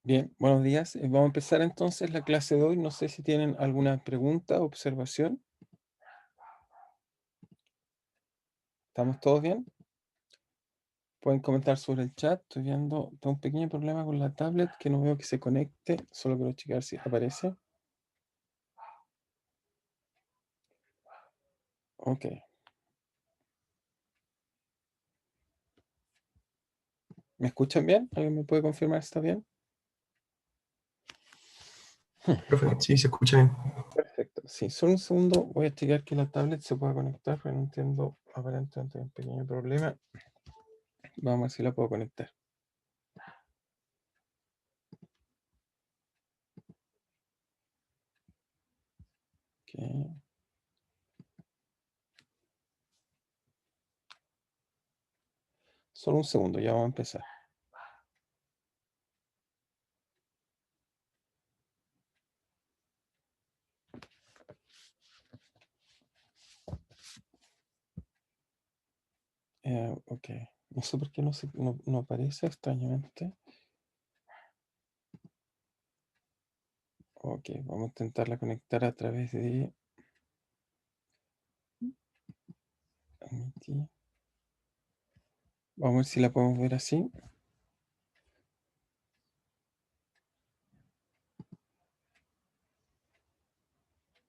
Bien, buenos días. Vamos a empezar entonces la clase de hoy. No sé si tienen alguna pregunta o observación. ¿Estamos todos bien? Pueden comentar sobre el chat. Estoy viendo, tengo un pequeño problema con la tablet que no veo que se conecte. Solo quiero checar si aparece. Ok. ¿Me escuchan bien? ¿Alguien me puede confirmar si está bien? Profe, sí, se escucha bien. Perfecto. Sí, solo un segundo. Voy a checar que la tablet se pueda conectar, pero no entiendo. Aparentemente hay un pequeño problema. Vamos a ver si la puedo conectar. Ok. Solo un segundo, ya vamos a empezar. Ok. No sé por qué no aparece extrañamente. Ok, vamos a intentarla conectar a través de Amity. Vamos a ver si la podemos ver así.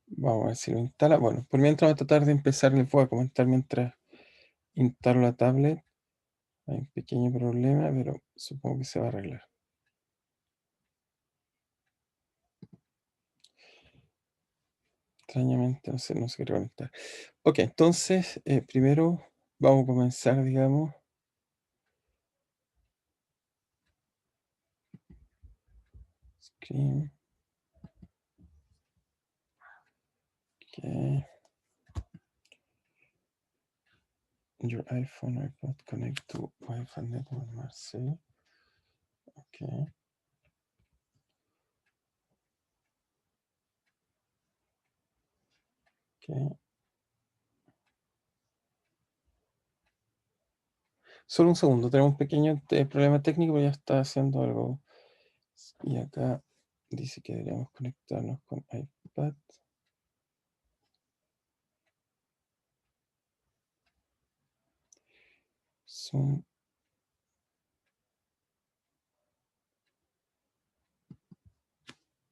Vamos a ver si lo instala. Bueno, por mientras voy a tratar de empezar, les voy a comentar mientras instalo la tablet. Hay un pequeño problema, pero supongo que se va a arreglar. Extrañamente no se quiere conectar. Ok, entonces, primero vamos a comenzar, digamos. Screen. Ok. Your iPhone, iPod connect to Wi-Fi network, Marcel. Ok. Ok. Solo un segundo, tenemos un pequeño problema técnico, pero ya está haciendo algo. Y acá dice que deberíamos conectarnos con iPad. Zoom.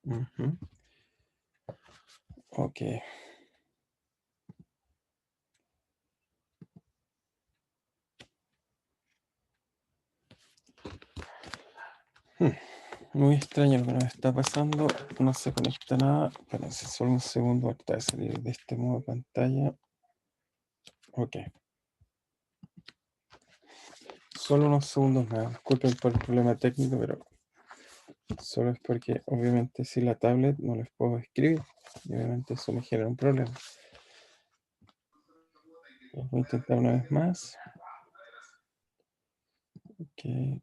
Ujú. Ok. Hmm, Muy extraño lo que nos está pasando. No se conecta nada. Espérense, solo un segundo. Voy a tratar de salir de este modo de pantalla. Ok. Solo unos segundos más. Disculpen por el problema técnico, pero solo es porque obviamente si la tablet no les puedo escribir. Y obviamente eso me genera un problema. Voy a intentar una vez más. Ok.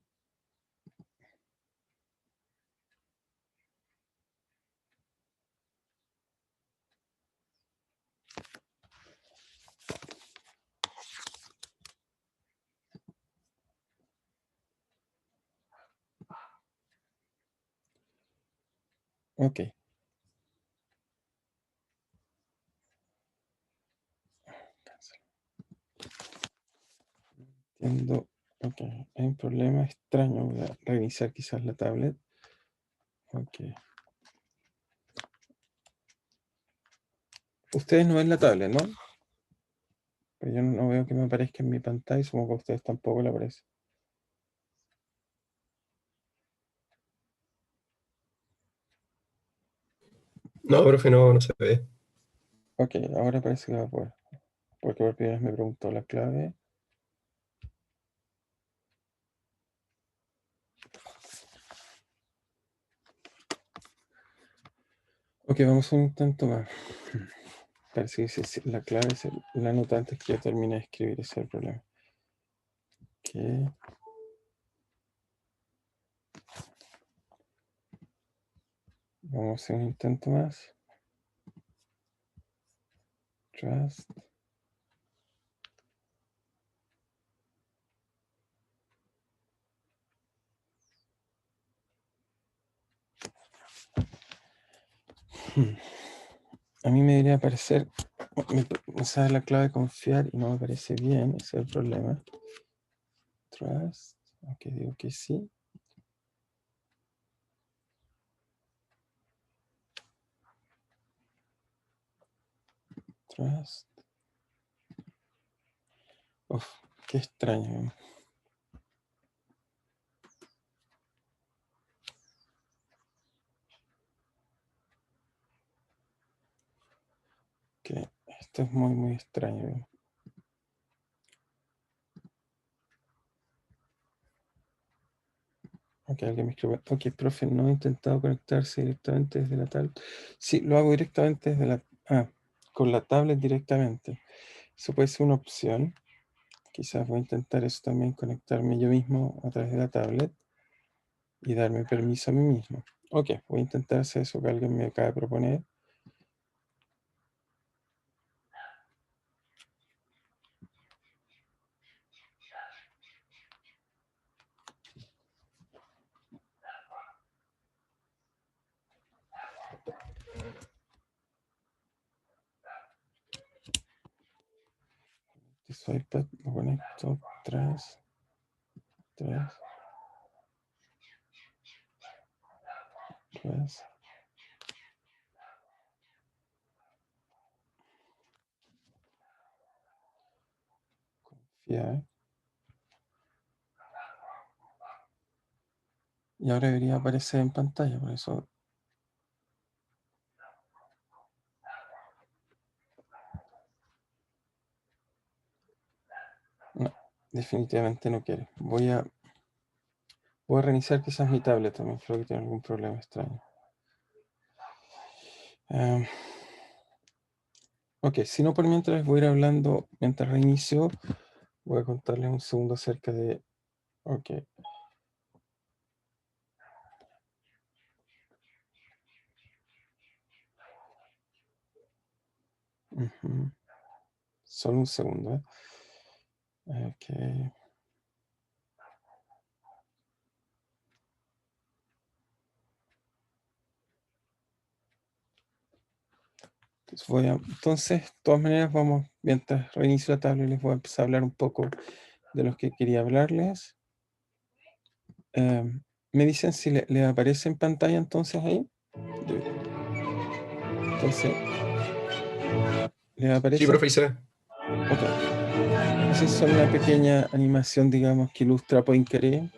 Ok. Entiendo. Ok. Hay un problema extraño. Voy a reiniciar quizás la tablet. Ok. Ustedes no ven la tablet, ¿no? Pero yo no veo que me aparezca en mi pantalla. Supongo que a ustedes tampoco le aparece. No, profe, no se ve. Ok, ahora parece que va a poder. Porque por primera vez me preguntó la clave. Ok, vamos a un intento más. Parece que la clave es la nota antes que yo termine de escribir. Ese es el problema. Ok. Vamos a hacer un intento más. Trust. A mí me debería aparecer, me sale la clave confiar y no me parece bien, ese es el problema. Trust, ok, digo que sí. Trust. Uf, qué extraño. Que esto es muy, muy extraño. Ok, alguien me escribe. Ok, profe, no he intentado conectarse directamente desde la tablet. Sí, lo hago directamente desde la... Ah, con la tablet directamente. Eso puede ser una opción. Quizás voy a intentar eso también, conectarme yo mismo a través de la tablet y darme permiso a mí mismo. Ok, voy a intentar hacer eso que alguien me acaba de proponer. Su iPad lo conecto. 3, 3, 3. Confiar. Y ahora debería aparecer en pantalla, por eso. No, definitivamente no quiere. Voy a reiniciar quizás mi tablet también, creo que tiene algún problema extraño. Ok, si no por mientras voy a ir hablando, mientras reinicio, voy a contarles un segundo acerca de... Ok. Ujú. Solo un segundo, ¿eh? Ok. Entonces, de todas maneras, vamos, mientras reinicio la tablet, les voy a empezar a hablar un poco de los que quería hablarles. Me dicen si le aparece en pantalla entonces ahí. Entonces, ¿les Sí, aparece? profe, ahí se ve. Ok. Esa es solo una pequeña animación, digamos, que ilustra Poincaré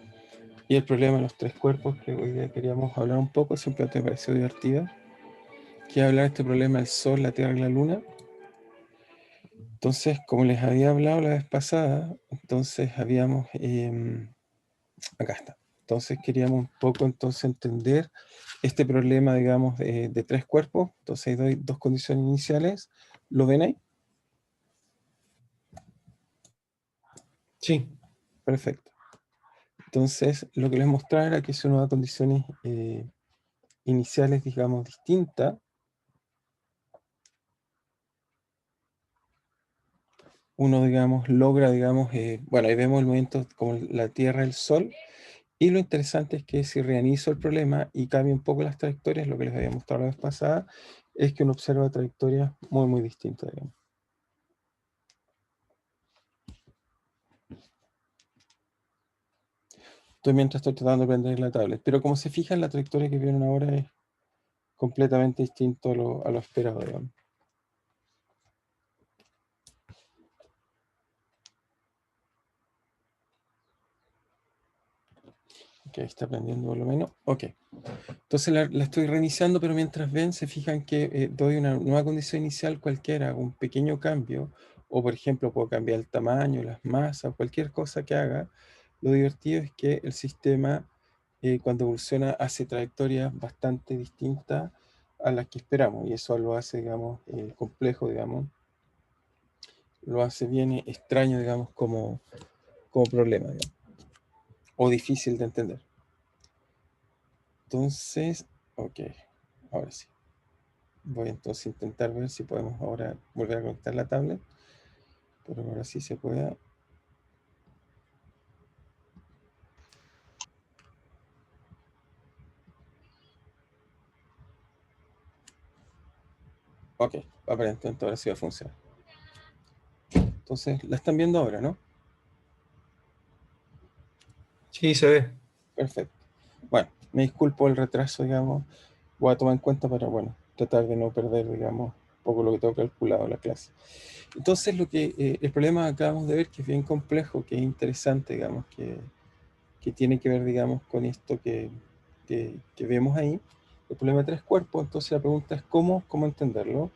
y el problema de los tres cuerpos que hoy día queríamos hablar un poco. Siempre te pareció divertido. Quiero hablar de este problema del Sol, la Tierra y la Luna. Entonces, como les había hablado la vez pasada, entonces habíamos... acá está. Entonces queríamos un poco entonces entender este problema, digamos, de tres cuerpos. Entonces hay dos condiciones iniciales. ¿Lo ven ahí? Sí, Perfecto. Entonces, lo que les mostraba era que si uno da condiciones iniciales, digamos, distintas, uno, digamos, logra, digamos, bueno, ahí vemos el movimiento como la Tierra, el Sol, y lo interesante es que si reinicio el problema y cambio un poco las trayectorias, lo que les había mostrado la vez pasada, es que uno observa trayectorias muy, muy distintas, digamos. Mientras estoy tratando de prender la tablet, pero como se fijan, la trayectoria que vieron ahora es completamente distinto a lo esperado, digamos. Ok, está prendiendo por lo menos. Ok. Entonces la estoy reiniciando, pero mientras ven, se fijan que doy una nueva condición inicial cualquiera, un pequeño cambio, o por ejemplo puedo cambiar el tamaño, las masas, cualquier cosa que haga. Lo divertido es que el sistema, cuando evoluciona, hace trayectorias bastante distintas a las que esperamos, y eso lo hace, digamos, complejo, digamos, lo hace bien extraño, digamos, como problema, digamos, o difícil de entender. Entonces, ok, ahora sí. Voy entonces a intentar ver si podemos ahora volver a conectar la tablet, pero ahora sí se puede. Ok, aparentemente ahora sí va a funcionar. Entonces, la están viendo ahora, ¿no? Sí, se ve. Perfecto. Bueno, me disculpo el retraso, digamos. Voy a tomar en cuenta para, bueno, tratar de no perder, digamos, un poco lo que tengo calculado en la clase. Entonces, el problema que acabamos de ver, que es bien complejo, que es interesante, digamos, que tiene que ver, digamos, con esto que vemos ahí, el problema de tres cuerpos. Entonces, la pregunta es cómo entenderlo.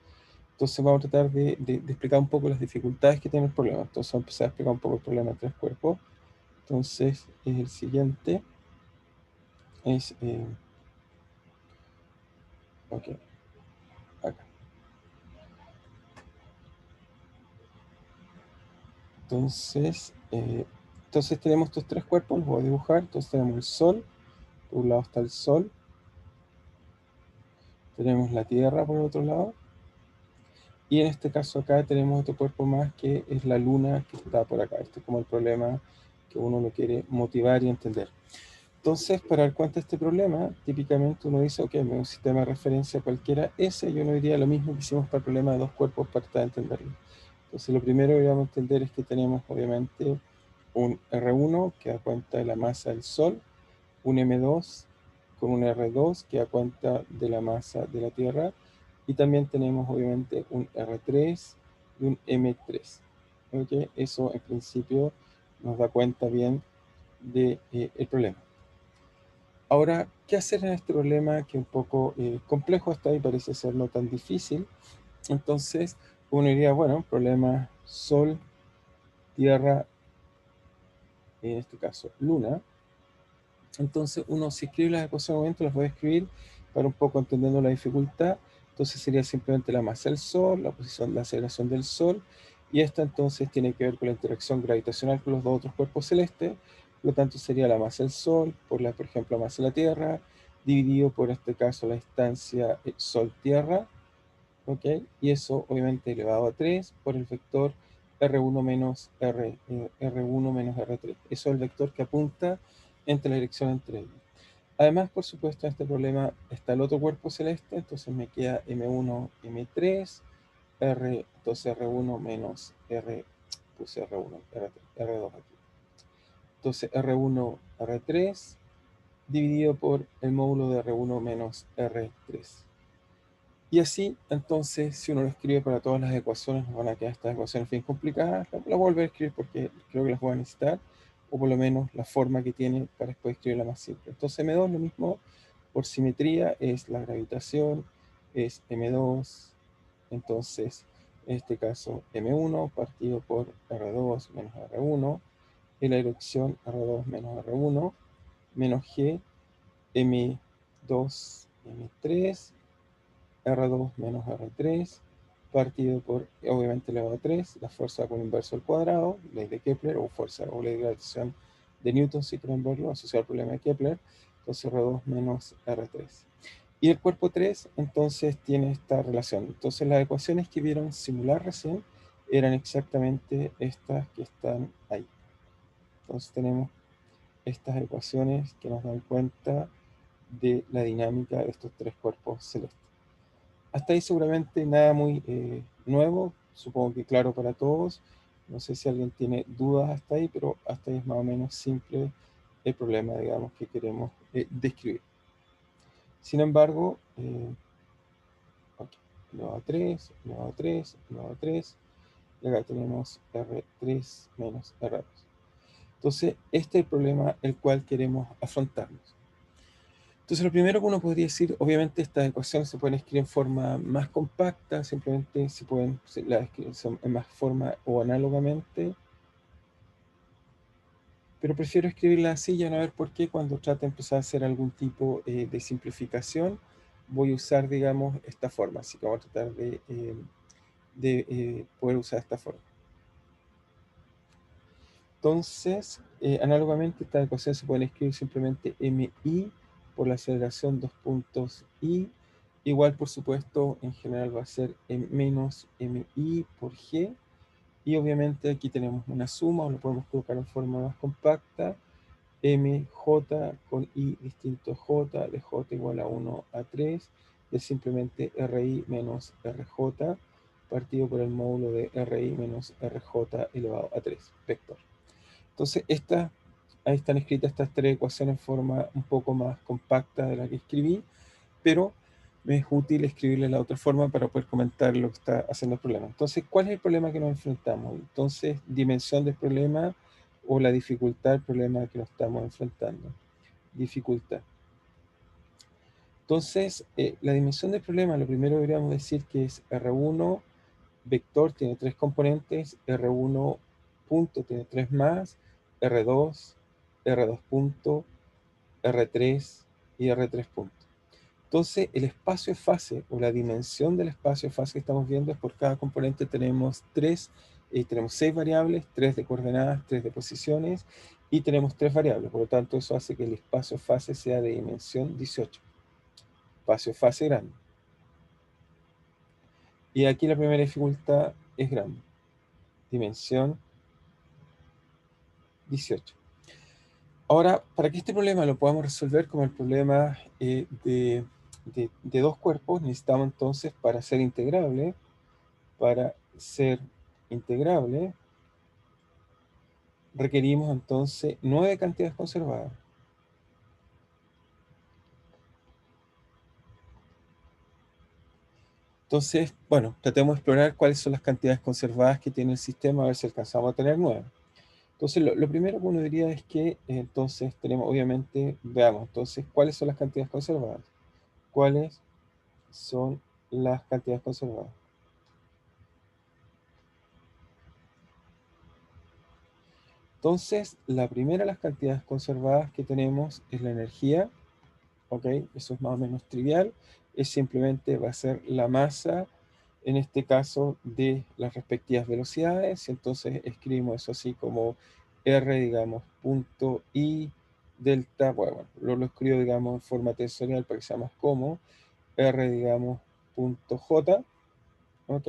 Entonces, vamos a tratar de explicar un poco las dificultades que tiene el problema. Entonces, vamos a empezar a explicar un poco el problema de tres cuerpos. Entonces, es el siguiente. Es, ok, acá. Entonces tenemos estos tres cuerpos, los voy a dibujar. Entonces tenemos el Sol, por un lado está el Sol, tenemos la Tierra por el otro lado, y en este caso acá tenemos otro cuerpo más que es la Luna que está por acá. Este es como el problema que uno lo quiere motivar y entender. Entonces, para dar cuenta de este problema, típicamente uno dice, ok, me da un sistema de referencia cualquiera S, y uno diría lo mismo que hicimos para el problema de dos cuerpos para tratar de entenderlo. Entonces, lo primero que vamos a entender es que tenemos, obviamente, un R1 que da cuenta de la masa del Sol, un M2 con un R2 que da cuenta de la masa de la Tierra, y también tenemos, obviamente, un R3 y un M3. ¿Okay? Eso, en principio, nos da cuenta bien del problema. Ahora, ¿qué hacer en este problema que es un poco complejo hasta ahí? Parece ser no tan difícil. Entonces, uno diría, bueno, problema Sol, Tierra, en este caso Luna. Entonces, uno si escribe las ecuaciones de momento, las voy a escribir para un poco entendiendo la dificultad. Entonces, sería simplemente la masa del Sol, la posición, la aceleración del Sol, y esta entonces tiene que ver con la interacción gravitacional con los dos otros cuerpos celestes. Por lo tanto, sería la masa del Sol por ejemplo, la masa de la Tierra, dividido por este caso la distancia Sol-Tierra, ¿ok? Y eso obviamente elevado a 3 por el vector R1 menos R1 menos R3. Eso es el vector que apunta entre la dirección entre ellos. Además, por supuesto, en este problema está el otro cuerpo celeste, entonces me queda M1, M3, entonces R1 menos puse R1, R2 aquí. Entonces R1, R3, dividido por el módulo de R1 menos R3. Y así, entonces, si uno lo escribe para todas las ecuaciones, nos van a quedar estas ecuaciones bien complicadas. La vuelvo a escribir porque creo que las voy a necesitar, o por lo menos la forma que tiene para después escribirla más simple. Entonces, M2 lo mismo por simetría, es la gravitación, es M2, entonces, en este caso, M1 partido por R2 menos R1, y la dirección R2 menos R1, menos G, M2, M3, R2 menos R3 partido por, obviamente, elevado a 3, la fuerza con inverso al cuadrado, ley de Kepler, o fuerza o ley de gravitación de Newton, si quieren verlo, asociado al problema de Kepler. Entonces R2 menos R3. Y el cuerpo 3, entonces, tiene esta relación. Entonces, las ecuaciones que vieron simular recién eran exactamente estas que están ahí. Entonces, tenemos estas ecuaciones que nos dan cuenta de la dinámica de estos tres cuerpos celestes. Hasta ahí seguramente nada muy nuevo, supongo que claro para todos. No sé si alguien tiene dudas hasta ahí, pero hasta ahí es más o menos simple el problema, digamos, que queremos describir. Sin embargo, okay, elevado a 3, elevado a 3, elevado a 3, y acá tenemos R3 menos R2. Entonces, este es el problema el cual queremos afrontarnos. Entonces, lo primero que uno podría decir, obviamente estas ecuaciones se pueden escribir en forma más compacta, simplemente las escriben en más forma o análogamente, pero prefiero escribirlas así. Ya van a ver por qué cuando trate de empezar a hacer algún tipo de simplificación, voy a usar, digamos, esta forma. Así que vamos a tratar de poder usar esta forma. Entonces, análogamente, estas ecuaciones se pueden escribir simplemente mi por la aceleración dos puntos i. Igual, por supuesto, en general va a ser menos mi por g. Y obviamente aquí tenemos una suma, o lo podemos colocar en forma más compacta. Mj con i distinto j, de j igual a 1 a 3. es simplemente RI menos RJ partido por el módulo de RI menos RJ elevado a 3, vector. Entonces, ahí están escritas estas tres ecuaciones en forma un poco más compacta de la que escribí, pero me es útil escribirle de la otra forma para poder comentar lo que está haciendo el problema. Entonces, ¿cuál es el problema que nos enfrentamos? Entonces, dimensión del problema o la dificultad del problema que nos estamos enfrentando. Dificultad. Entonces, la dimensión del problema, lo primero deberíamos decir que es R1 vector, tiene 3 componentes, R1 punto tiene 3 más, R2, R2 punto, R3 y R3 punto. Entonces, el espacio fase o la dimensión del espacio fase que estamos viendo es por cada componente tenemos 6 variables, 3 de coordenadas, 3 de posiciones y tenemos 3 variables. Por lo tanto, eso hace que el espacio fase sea de dimensión 18. Espacio fase grande. Y aquí la primera dificultad es grande. Dimensión 18. Ahora, para que este problema lo podamos resolver como el problema de dos cuerpos, necesitamos entonces, para ser integrable, requerimos entonces 9 cantidades conservadas. Entonces, bueno, tratemos de explorar cuáles son las cantidades conservadas que tiene el sistema, a ver si alcanzamos a tener 9. Entonces, lo primero que uno diría es que, entonces, tenemos, obviamente, veamos, entonces, ¿cuáles son las cantidades conservadas? ¿Cuáles son las cantidades conservadas? Entonces, la primera de las cantidades conservadas que tenemos es la energía, ¿ok? Eso es más o menos trivial, es simplemente va a ser la masa, en este caso, de las respectivas velocidades, entonces escribimos eso así como R, digamos, punto I delta, bueno, lo escribo, digamos, en forma tensorial para que sea más cómodo, R, digamos, punto J, ¿ok?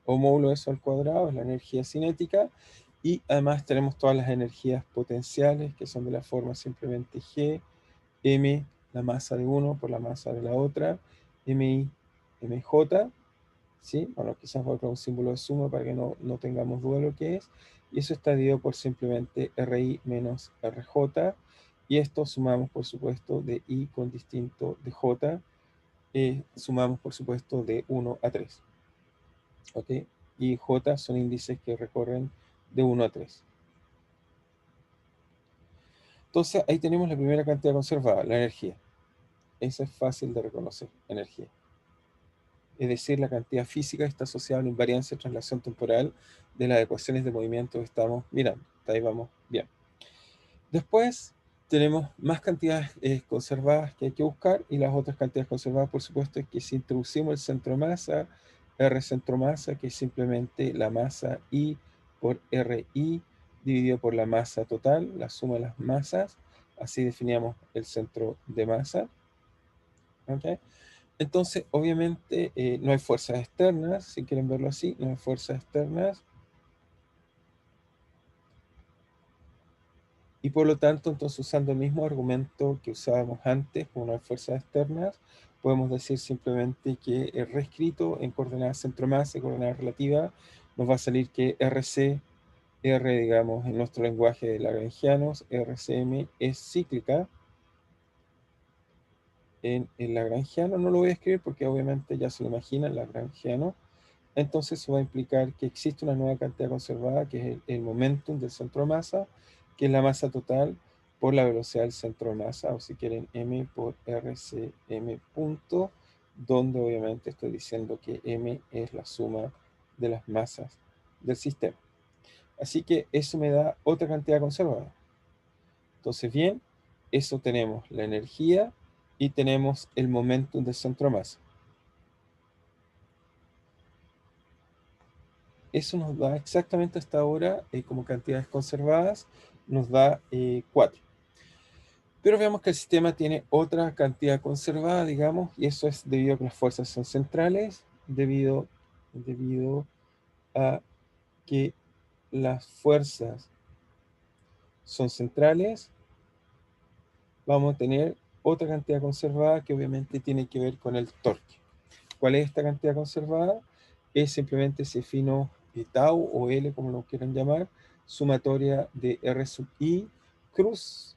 O módulo de eso al cuadrado, es la energía cinética, y además tenemos todas las energías potenciales, que son de la forma simplemente G, M, la masa de uno por la masa de la otra, MI, MJ, ¿sí? Bueno, quizás voy a poner un símbolo de suma para que no tengamos duda de lo que es, y eso está dividido por simplemente RI menos RJ, y esto sumamos, por supuesto, de I con distinto de J, sumamos, por supuesto, de 1 a 3. ¿Ok? Y J son índices que recorren de 1 a 3. Entonces, ahí tenemos la primera cantidad conservada, la energía. Esa es fácil de reconocer, energía. Es decir, la cantidad física está asociada a la invariancia de traslación temporal de las ecuaciones de movimiento que estamos mirando. Hasta ahí vamos bien. Después tenemos más cantidades conservadas que hay que buscar, y las otras cantidades conservadas, por supuesto, es que si introducimos el centro de masa, R centro masa, que es simplemente la masa I por RI dividido por la masa total, la suma de las masas, así definíamos el centro de masa. ¿Okay? Entonces, obviamente, no hay fuerzas externas, si quieren verlo así, no hay fuerzas externas. Y por lo tanto, entonces, usando el mismo argumento que usábamos antes, como no hay fuerzas externas, podemos decir simplemente que el reescrito en coordenadas centro-masa y coordenadas relativas nos va a salir que RC, R, digamos, en nuestro lenguaje de lagrangianos, RCM es cíclica. En lagrangiano no lo voy a escribir porque obviamente ya se lo imaginan, lagrangiano. Entonces eso va a implicar que existe una nueva cantidad conservada, que es el momentum del centro de masa, que es la masa total por la velocidad del centro de masa, o si quieren m por RCM punto, donde obviamente estoy diciendo que m es la suma de las masas del sistema. Así que eso me da otra cantidad conservada. Entonces, bien, eso tenemos la energía y tenemos el momentum del centro de masa. Eso nos da exactamente hasta ahora, como cantidades conservadas, nos da 4. Pero vemos que el sistema tiene otra cantidad conservada, digamos, y eso es debido a que las fuerzas son centrales, debido a que las fuerzas son centrales, vamos a tener otra cantidad conservada que obviamente tiene que ver con el torque. ¿Cuál es esta cantidad conservada? Es simplemente ese fino tau o L, como lo quieran llamar, sumatoria de R sub I cruz,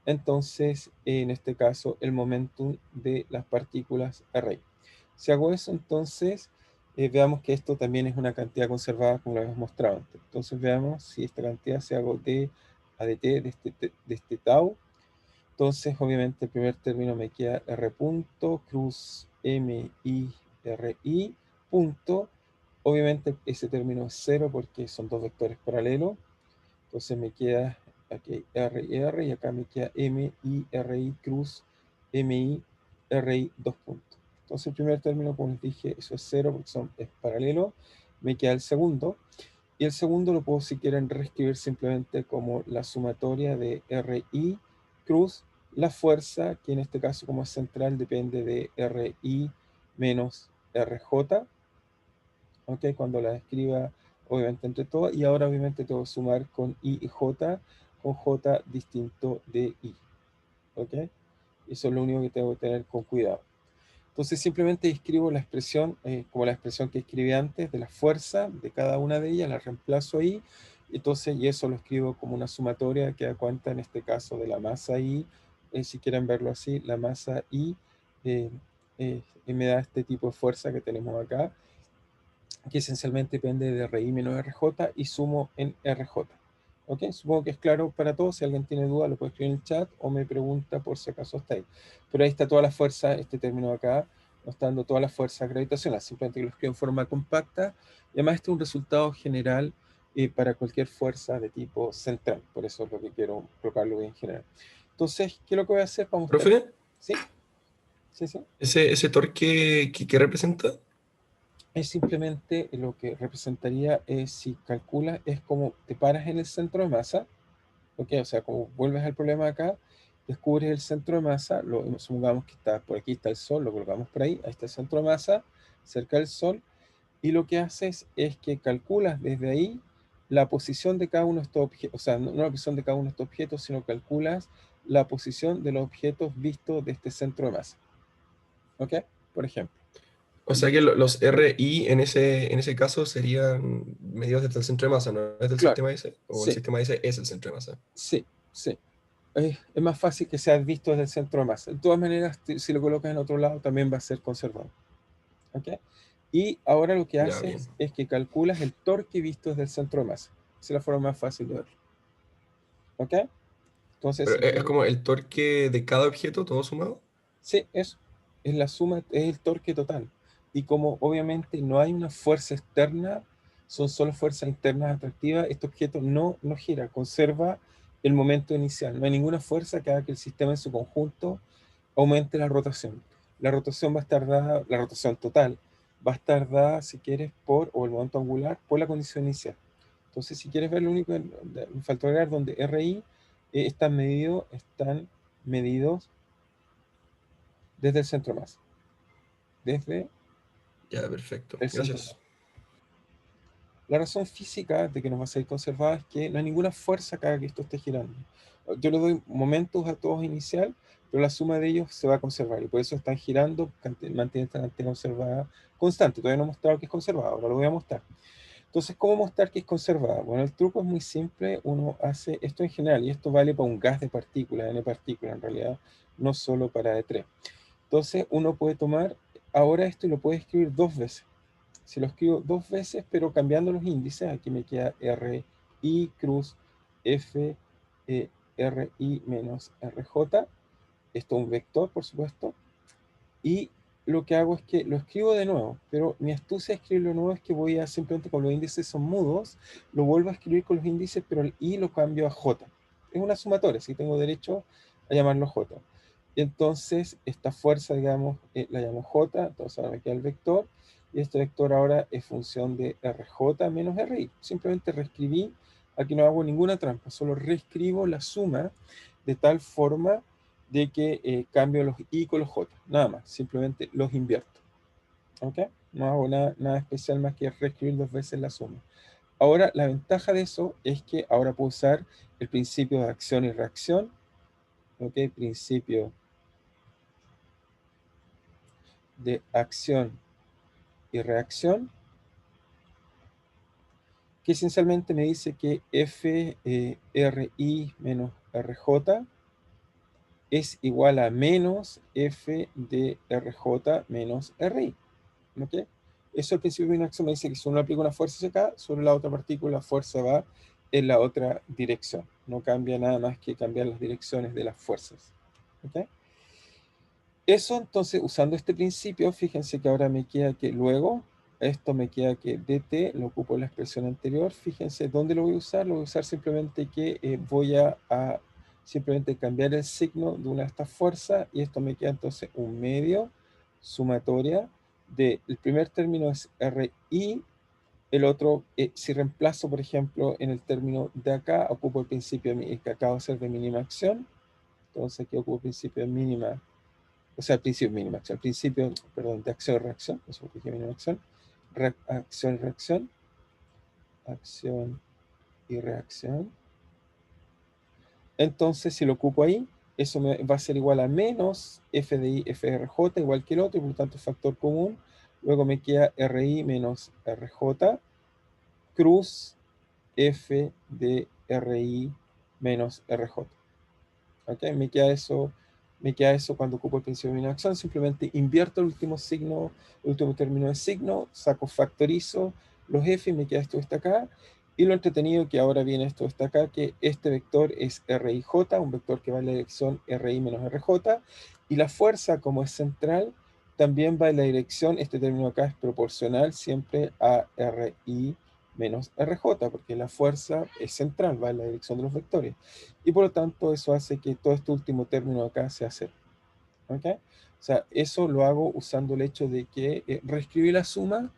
entonces, en este caso, el momentum de las partículas array. Si hago eso, entonces, veamos que esto también es una cantidad conservada como lo habíamos mostrado antes. Entonces, veamos si esta cantidad se hago d a dt de este tau. Entonces, obviamente, el primer término me queda r punto cruz m i r i punto. Obviamente, ese término es cero porque son dos vectores paralelos. Entonces me queda aquí R y R y acá me queda M, I, R, I, cruz, M, I, R, I, dos puntos. Entonces el primer término, como les dije, eso es cero porque es paralelo. Me queda el segundo. Y el segundo lo puedo, si quieren, reescribir simplemente como la sumatoria de R, I, cruz, la fuerza, que en este caso como es central depende de R, I menos R, J. ¿Ok? Cuando la escriba, obviamente entre todas, y ahora obviamente tengo que sumar con I y J, con J distinto de I. ¿Ok? Eso es lo único que tengo que tener con cuidado. Entonces simplemente escribo la expresión, como la expresión que escribí antes, de la fuerza de cada una de ellas, la reemplazo ahí, entonces, y eso lo escribo como una sumatoria que da cuenta en este caso de la masa I, si quieren verlo así, la masa I, me da este tipo de fuerza que tenemos acá, que esencialmente depende de RI menos RJ y sumo en RJ. ¿Ok? Supongo que es claro para todos. Si alguien tiene duda, lo puede escribir en el chat o me pregunta por si acaso está ahí. Pero ahí está toda la fuerza, este término acá, nos está dando toda la fuerza gravitacional. Simplemente que lo escribo en forma compacta. Y además, este es un resultado general para cualquier fuerza de tipo central. Por eso es lo que quiero colocarlo bien general. Entonces, ¿qué es lo que voy a hacer para mostrar? Profe, ¿Sí? ¿Sí? ¿Sí? ese torque, ¿qué representa? Es simplemente lo que representaría es si calculas, es como te paras en el centro de masa, ¿ok? O sea, como vuelves al problema acá, descubres el centro de masa, supongamos que está por aquí, está el Sol, lo colocamos por ahí está el centro de masa, cerca del Sol, y lo que haces es que calculas desde ahí la posición de cada uno de estos objetos, o sea, no la posición de cada uno de estos objetos, sino calculas la posición de los objetos vistos de este centro de masa, ¿ok? Por ejemplo. O sea que los RI en ese caso serían medidos desde el centro de masa, ¿no? ¿Es del Claro, sistema S? ¿O el sí, sistema S es el centro de masa? sí, sí. Es más fácil que sea visto desde el centro de masa. De todas maneras, si lo colocas en otro lado, también va a ser conservado. ¿Ok? Y ahora lo que Ya, bien. haces es que calculas el torque visto desde el centro de masa. Esa es la forma más fácil de verlo. ¿Ok? Entonces, Pero es como el torque de cada objeto, todo sumado. sí, eso. Es la suma, es el torque total. Y como obviamente no hay una fuerza externa, son solo fuerzas internas atractivas, este objeto no gira, conserva el momento inicial. No hay ninguna fuerza que haga que el sistema en su conjunto aumente la rotación. La rotación va a estar dada, la rotación total, va a estar dada, si quieres, o el momento angular, por la condición inicial. Entonces, si quieres ver lo único, me faltó agregar donde RI están medidos desde el centro de masa. Desde Ya, perfecto. el centro de Gracias. masa. La razón física de que nos va a ser conservada es que no hay ninguna fuerza que haga que esto esté girando. Yo le doy momentos a todos inicial, pero la suma de ellos se va a conservar y por eso están girando, mantienen esta cantidad conservada constante. Todavía no he mostrado que es conservada, ahora lo voy a mostrar. Entonces, ¿cómo mostrar que es conservada? Bueno, el truco es muy simple. Uno hace esto en general y esto vale para un gas de partículas, N partículas en realidad, no solo para D3. Entonces, uno puede tomar ahora esto y lo puede escribir dos veces. Si lo escribo dos veces, pero cambiando los índices, aquí me queda R, I cruz, F, R, I menos R, J. Esto es un vector, por supuesto. Y lo que hago es que lo escribo de nuevo, pero mi astucia de escribirlo de nuevo es que voy a simplemente, con los índices son mudos, lo vuelvo a escribir con los índices, pero el I lo cambio a J. Es una sumatoria, así tengo derecho a llamarlo J. Y entonces, esta fuerza, digamos, la llamo J, entonces ahora me queda el vector, y este vector ahora es función de RJ menos RI. Simplemente reescribí, aquí no hago ninguna trampa, solo reescribo la suma de tal forma de que cambio los I con los J, nada más, simplemente los invierto. ¿Ok? No hago nada especial más que reescribir dos veces la suma. Ahora, la ventaja de eso es que ahora puedo usar el principio de acción y reacción. ¿Ok? Principio de acción y reacción, que esencialmente me dice que FRI menos RJ es igual a menos F de RJ menos RI. ¿Okay? Eso al principio de una acción me dice que si uno aplica una fuerza hacia acá, sobre la otra partícula la fuerza va en la otra dirección. No cambia nada más que cambiar las direcciones de las fuerzas. ¿Okay? Eso entonces, usando este principio, fíjense que ahora me queda que luego, esto me queda que dt, lo ocupo en la expresión anterior, fíjense dónde lo voy a usar. Lo voy a usar simplemente que voy a simplemente cambiar el signo de una de estas fuerzas y esto me queda entonces un medio sumatoria de, el primer término es RI, el otro, si reemplazo por ejemplo en el término de acá, ocupo el principio que acabo de hacer de mínima acción, entonces aquí ocupo el principio de mínima, o sea, el principio mínima acción, el principio, perdón, de acción-reacción, eso es mínima acción, acción-reacción, acción y reacción. Entonces, si lo ocupo ahí, eso va a ser igual a menos f de i, f de rj, igual que el otro, y por lo tanto factor común. Luego me queda ri menos rj, cruz f de ri menos rj. ¿Okay? Me queda eso cuando ocupo el principio de mínima acción. Simplemente invierto el último signo, el último término de signo, saco, factorizo los f y me queda esto está acá. Y lo entretenido que ahora viene esto está acá, que este vector es RIJ, un vector que va en la dirección RI menos RJ, y la fuerza, como es central, también va en la dirección, este término acá es proporcional siempre a RI menos RJ, porque la fuerza es central, va en la dirección de los vectores. Y por lo tanto, eso hace que todo este último término acá sea cero. ¿Okay? O sea, eso lo hago usando el hecho de que reescribí la suma,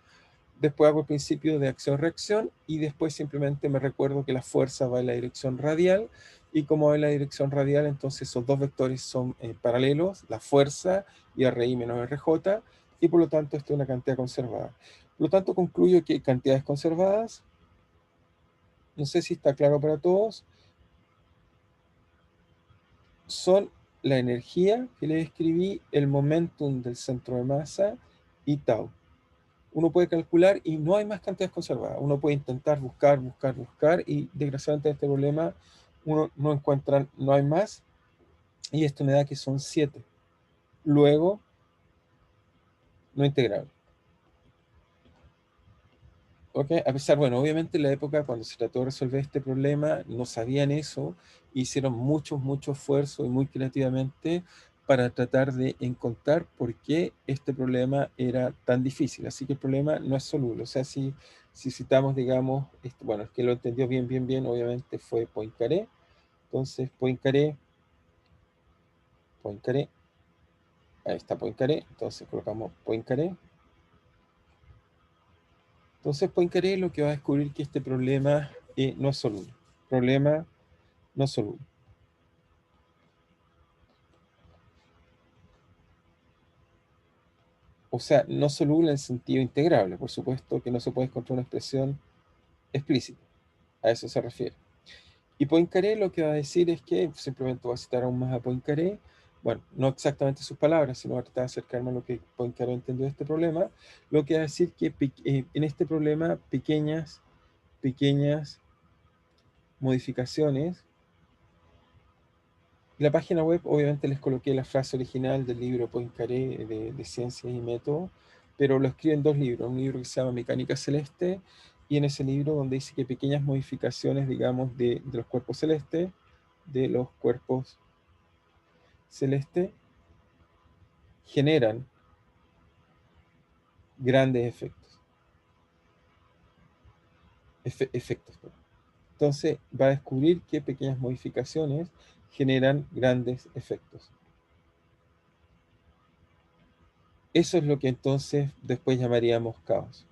después hago el principio de acción-reacción y después simplemente me recuerdo que la fuerza va en la dirección radial y como va en la dirección radial, entonces esos dos vectores son paralelos, la fuerza y RI menos RJ, y por lo tanto esto es una cantidad conservada. Por lo tanto, concluyo que cantidades conservadas, no sé si está claro para todos, son la energía que le describí, el momentum del centro de masa y tau. Uno puede calcular y no hay más cantidades conservadas. Uno puede intentar buscar, buscar, buscar y desgraciadamente este problema uno no encuentra, no hay más y esto me da que son 7. Luego, no integrable. ¿Okay? A pesar, bueno, obviamente en la época cuando se trató de resolver este problema no sabían eso, hicieron mucho esfuerzo y muy creativamente para tratar de encontrar por qué este problema era tan difícil. Así que el problema no es soluble. O sea, si citamos, digamos, bueno, el que lo entendió bien, obviamente fue Poincaré. Entonces, Poincaré, ahí está Poincaré. Entonces colocamos Poincaré. Entonces Poincaré lo que va a descubrir que este problema no es soluble. Problema no soluble. O sea, no soluble en sentido integrable. Por supuesto que no se puede encontrar una expresión explícita. A eso se refiere. Y Poincaré lo que va a decir es que, simplemente voy a citar aún más a Poincaré, bueno, no exactamente sus palabras, sino a tratar de acercarme a lo que Poincaré entendió de este problema, lo que va a decir que en este problema pequeñas modificaciones. La página web, obviamente les coloqué la frase original del libro Poincaré de Ciencias y Métodos, pero lo escribe en dos libros, un libro que se llama Mecánica Celeste, y en ese libro donde dice que pequeñas modificaciones, digamos, de los cuerpos celestes, generan grandes efectos. Entonces va a descubrir que pequeñas modificaciones generan grandes efectos. Eso es lo que entonces después llamaríamos caos.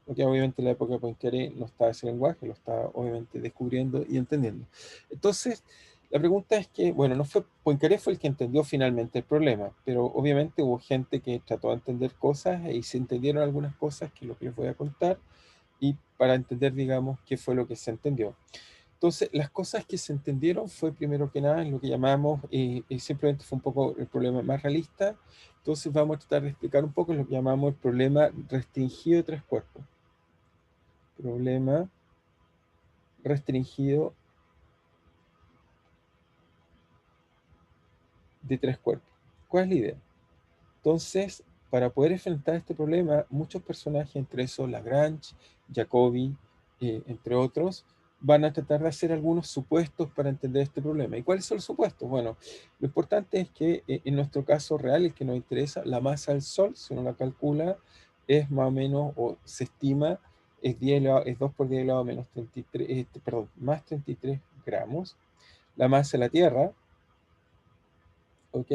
Porque obviamente en la época de Poincaré no estaba ese lenguaje, lo estaba obviamente descubriendo y entendiendo. Entonces, la pregunta es que, bueno, no fue Poincaré fue el que entendió finalmente el problema, pero obviamente hubo gente que trató de entender cosas y se entendieron algunas cosas, que es lo que les voy a contar, y para entender, digamos, qué fue lo que se entendió. Entonces, las cosas que se entendieron fue primero que nada en lo que llamamos, simplemente fue un poco el problema más realista. Entonces vamos a tratar de explicar un poco lo que llamamos el problema restringido de tres cuerpos. Problema restringido de tres cuerpos. ¿Cuál es la idea? Entonces, para poder enfrentar este problema, muchos personajes, entre esos Lagrange, Jacobi, entre otros, van a tratar de hacer algunos supuestos para entender este problema. ¿Y cuáles son los supuestos? Bueno, lo importante es que en nuestro caso real, el que nos interesa, la masa del Sol, si uno la calcula, es más o menos, o se estima, es 2 por 10 elevado a menos 33, perdón, más 33 gramos. La masa de la Tierra, ¿ok?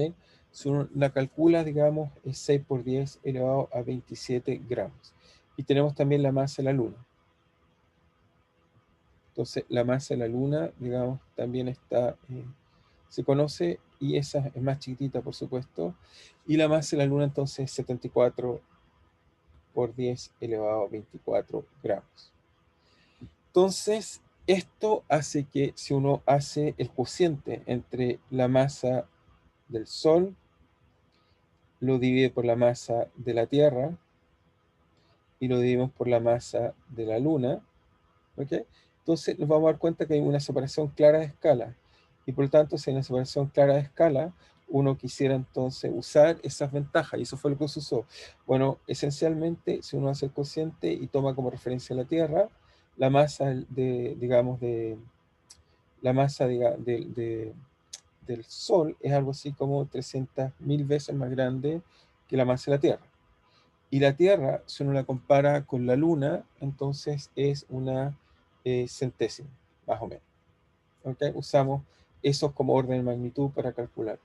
Si uno la calcula, digamos, es 6 por 10 elevado a 27 gramos. Y tenemos también la masa de la Luna. Entonces, la masa de la Luna, digamos, también está, se conoce, y esa es más chiquitita, por supuesto. Y la masa de la Luna, entonces, es 74 por 10 elevado a 24 gramos. Entonces, esto hace que si uno hace el cociente entre la masa del Sol, lo divide por la masa de la Tierra y lo dividimos por la masa de la Luna, ¿ok? Entonces nos vamos a dar cuenta que hay una separación clara de escala. Y por lo tanto, si hay una separación clara de escala, uno quisiera entonces usar esas ventajas. Y eso fue lo que se usó. Bueno, esencialmente, si uno hace el cociente y toma como referencia la Tierra, la masa digamos, la masa del Sol es algo así como 300.000 veces más grande que la masa de la Tierra. Y la Tierra, si uno la compara con la Luna, entonces es una centésima, más o menos. ¿Okay? Usamos esos como orden de magnitud para calcular.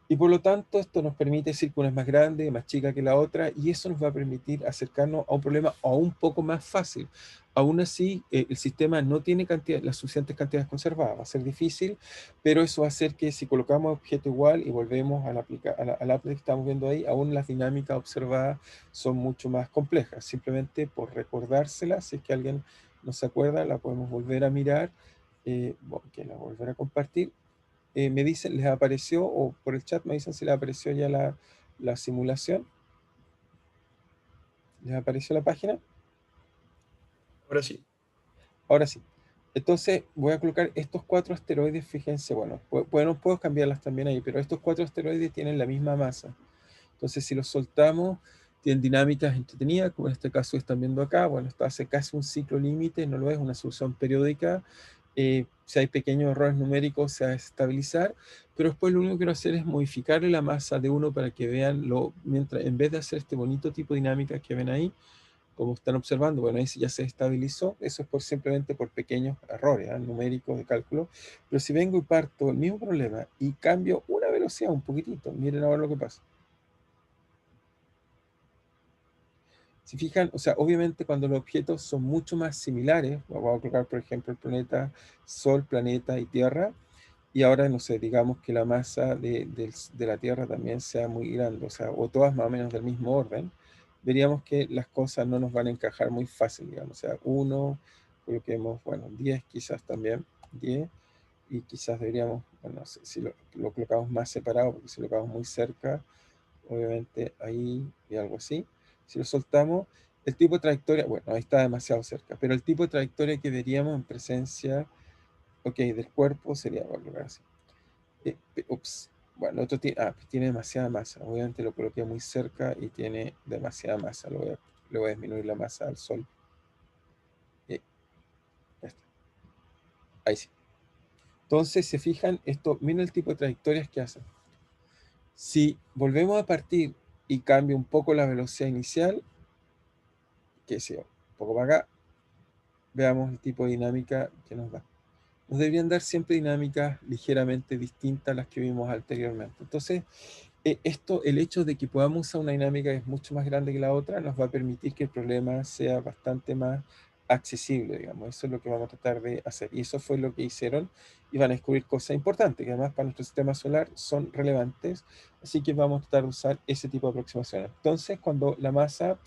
Y por lo tanto, esto nos permite decir que una es más grande, más chica que la otra, y eso nos va a permitir acercarnos a un problema aún un poco más fácil. Aún así, el sistema no tiene las suficientes cantidades conservadas, va a ser difícil, pero eso va a hacer que si colocamos objeto igual y volvemos a la que estamos viendo ahí, aún las dinámicas observadas son mucho más complejas. Simplemente por recordárselas, si es que alguien no se acuerda, la podemos volver a mirar, bueno, que la volver a compartir. Me dicen, les apareció, o por el chat me dicen si les apareció ya la simulación. ¿Les apareció la página? Ahora sí. Ahora sí. Entonces voy a colocar estos 4 asteroides, fíjense, bueno, puedo cambiarlas también ahí, pero estos 4 asteroides tienen la misma masa. Entonces si los soltamos, tienen dinámicas entretenidas, como en este caso están viendo acá. Bueno, esto hace casi un ciclo límite, no lo es, una solución periódica. Si hay pequeños errores numéricos se va a estabilizar, pero después lo único que quiero hacer es modificarle la masa de uno para que vean, mientras, en vez de hacer este bonito tipo de dinámica que ven ahí, como están observando, bueno, ahí ya se estabilizó. Eso es simplemente por pequeños errores numéricos de cálculo. Pero si vengo y parto el mismo problema y cambio una velocidad un poquitito, miren ahora lo que pasa. Si fijan, o sea, obviamente cuando los objetos son mucho más similares, vamos a colocar por ejemplo el planeta Sol, planeta y Tierra, y ahora, no sé, digamos que la masa de la Tierra también sea muy grande, o sea, o todas más o menos del mismo orden, veríamos que las cosas no nos van a encajar muy fácil, digamos, o sea, uno, coloquemos, bueno, 10 quizás también, 10, y quizás deberíamos, bueno, no sé, si lo colocamos más separado, porque si lo colocamos muy cerca, obviamente ahí y algo así. Si lo soltamos, el tipo de trayectoria, bueno, ahí está demasiado cerca, pero el tipo de trayectoria que veríamos en presencia, ok, del cuerpo sería, voy a colocar así. Ups, bueno, otro tiene demasiada masa, obviamente lo coloqué muy cerca y tiene demasiada masa, le voy a disminuir la masa al Sol. Ya está. Ahí sí. Entonces, se fijan, miren el tipo de trayectorias que hacen. Si volvemos a partir y cambio un poco la velocidad inicial, que sea un poco para acá, veamos el tipo de dinámica que nos da. Nos deberían dar siempre dinámicas ligeramente distintas a las que vimos anteriormente. Entonces, el hecho de que podamos usar una dinámica que es mucho más grande que la otra, nos va a permitir que el problema sea bastante más accesible, digamos. Eso es lo que vamos a tratar de hacer. Y eso fue lo que hicieron, y van a descubrir cosas importantes, que además para nuestro sistema solar son relevantes. Así que vamos a tratar de usar ese tipo de aproximaciones. Entonces, cuando la masa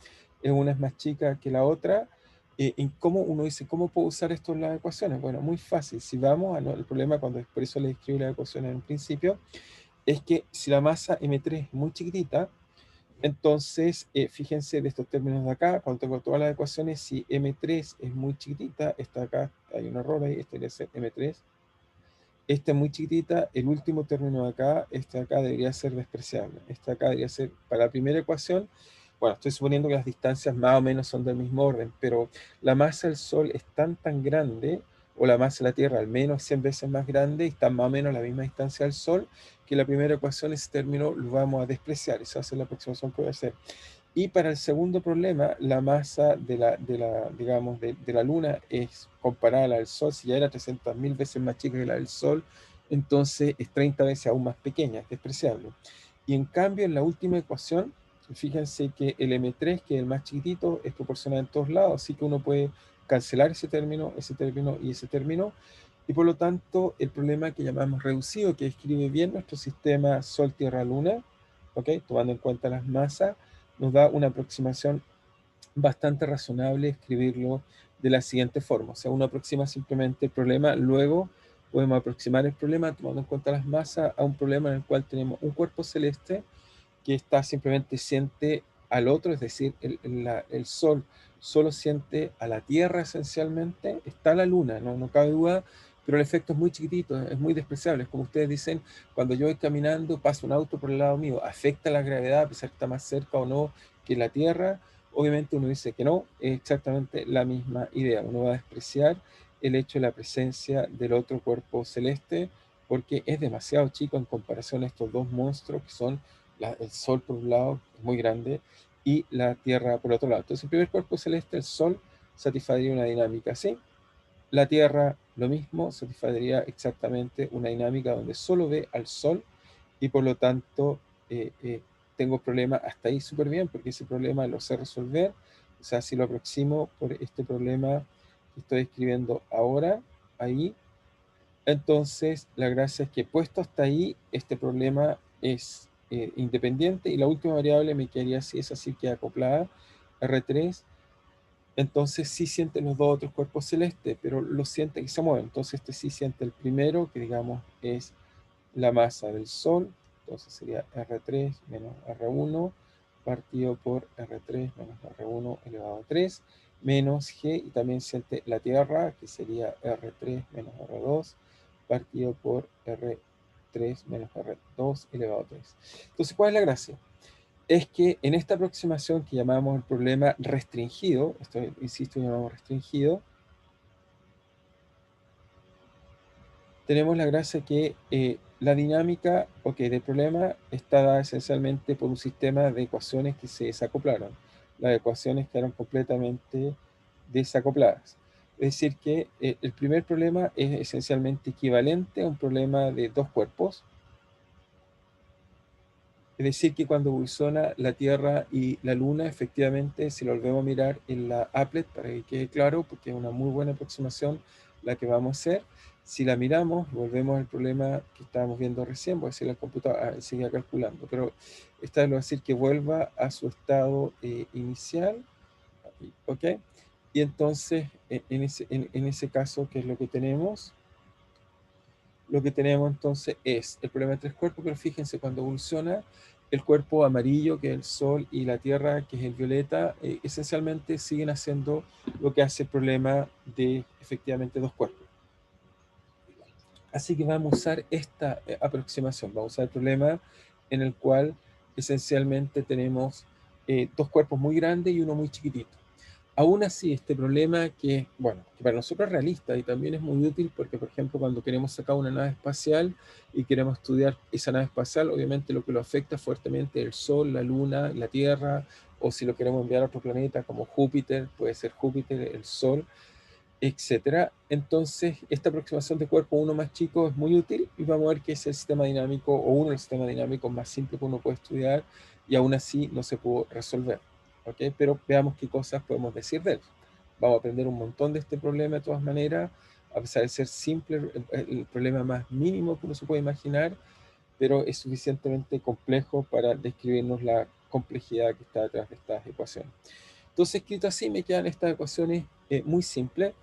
una es más chica que la otra, en cómo uno dice, ¿cómo puedo usar esto en las ecuaciones? Bueno, muy fácil. Si vamos el problema, por eso le escribí las ecuaciones en un principio, es que si la masa M3 es muy chiquitita, entonces, fíjense de estos términos de acá, cuando tengo todas las ecuaciones, si M3 es muy chiquitita, esta acá, hay un error ahí, este debería ser M3, esta es muy chiquitita, el último término de acá, este de acá debería ser despreciable, este de acá debería ser, para la primera ecuación, bueno, estoy suponiendo que las distancias más o menos son del mismo orden, pero la masa del Sol es tan grande, o la masa de la Tierra al menos 100 veces más grande, y está más o menos a la misma distancia del Sol, que la primera ecuación, ese término lo vamos a despreciar, esa va a ser la aproximación que voy a hacer. Y para el segundo problema, la masa digamos, de la Luna es comparada a la del Sol. Si ya era 300.000 veces más chica que la del Sol, entonces es 30 veces aún más pequeña, es despreciable. Y en cambio, en la última ecuación, fíjense que el M3, que es el más chiquitito, es proporcional en todos lados, así que uno puede cancelar ese término y ese término. Y por lo tanto, el problema que llamamos reducido, que describe bien nuestro sistema Sol-Tierra-Luna, ¿ok? Tomando en cuenta las masas, nos da una aproximación bastante razonable escribirlo de la siguiente forma. O sea, uno aproxima simplemente el problema, luego podemos aproximar el problema tomando en cuenta las masas a un problema en el cual tenemos un cuerpo celeste que está simplemente siente al otro, es decir, el Sol solo siente a la Tierra esencialmente, está la Luna, no cabe duda, pero el efecto es muy chiquitito, es muy despreciable. Es como ustedes dicen, cuando yo voy caminando, pasa un auto por el lado mío, ¿afecta la gravedad a pesar que está más cerca o no que la Tierra? Obviamente uno dice que no, es exactamente la misma idea. Uno va a despreciar el hecho de la presencia del otro cuerpo celeste porque es demasiado chico en comparación a estos dos monstruos que son el Sol por un lado, es muy grande, y la Tierra por otro lado. Entonces, el primer cuerpo celeste, el Sol, satisfaría una dinámica así. La Tierra, lo mismo, satisfaría exactamente una dinámica donde solo ve al Sol y por lo tanto eh, eh, tengo problema hasta ahí súper bien porque ese problema lo sé resolver. O sea, si lo aproximo por este problema que estoy escribiendo ahora, ahí, entonces, la gracia es que puesto hasta ahí, este problema es independiente y la última variable me quedaría si es así que acoplada, R3, entonces sí siente los dos otros cuerpos celestes, pero lo siente que se mueven. Entonces este sí siente el primero, que digamos es la masa del Sol, entonces sería R3 menos R1 partido por R3 menos R1 elevado a 3 menos G, y también siente la Tierra, que sería R3 menos R2 partido por R3 menos R2 elevado a 3. Entonces, ¿cuál es la gracia? Es que en esta aproximación que llamamos el problema restringido, esto insisto, llamamos restringido, tenemos la gracia que la dinámica del problema está dada esencialmente por un sistema de ecuaciones que se desacoplaron. Las ecuaciones quedaron completamente desacopladas. Es decir, que el primer problema es esencialmente equivalente a un problema de dos cuerpos. Es decir, que cuando evoluciona la Tierra y la Luna, efectivamente, si lo volvemos a mirar en la applet, para que quede claro, porque es una muy buena aproximación la que vamos a hacer, si la miramos, volvemos al problema que estábamos viendo recién, voy a decir la computadora, sigue calculando, pero esta vez lo va a decir que vuelva a su estado inicial, ¿ok? Y entonces, en ese caso, ¿qué es lo que tenemos? Lo que tenemos entonces es el problema de tres cuerpos, pero fíjense, cuando evoluciona el cuerpo amarillo, que es el Sol, y la Tierra, que es el violeta, esencialmente siguen haciendo lo que hace el problema de efectivamente dos cuerpos. Así que vamos a usar esta aproximación, vamos a usar el problema en el cual esencialmente tenemos dos cuerpos muy grandes y uno muy chiquitito. Aún así, este problema que, bueno, que para nosotros es realista y también es muy útil porque, por ejemplo, cuando queremos sacar una nave espacial y queremos estudiar esa nave espacial, obviamente lo que lo afecta fuertemente es el Sol, la Luna, la Tierra, o si lo queremos enviar a otro planeta como Júpiter, puede ser Júpiter, el Sol, etcétera. Entonces, esta aproximación de cuerpo uno más chico es muy útil y vamos a ver que es el sistema dinámico o uno de los sistemas dinámicos más simples que uno puede estudiar y aún así no se pudo resolver. ¿Okay? Pero veamos qué cosas podemos decir de él. Vamos a aprender un montón de este problema de todas maneras, a pesar de ser simple, el problema más mínimo que uno se puede imaginar, pero es suficientemente complejo para describirnos la complejidad que está detrás de estas ecuaciones. Entonces, escrito así, me quedan estas ecuaciones muy simples.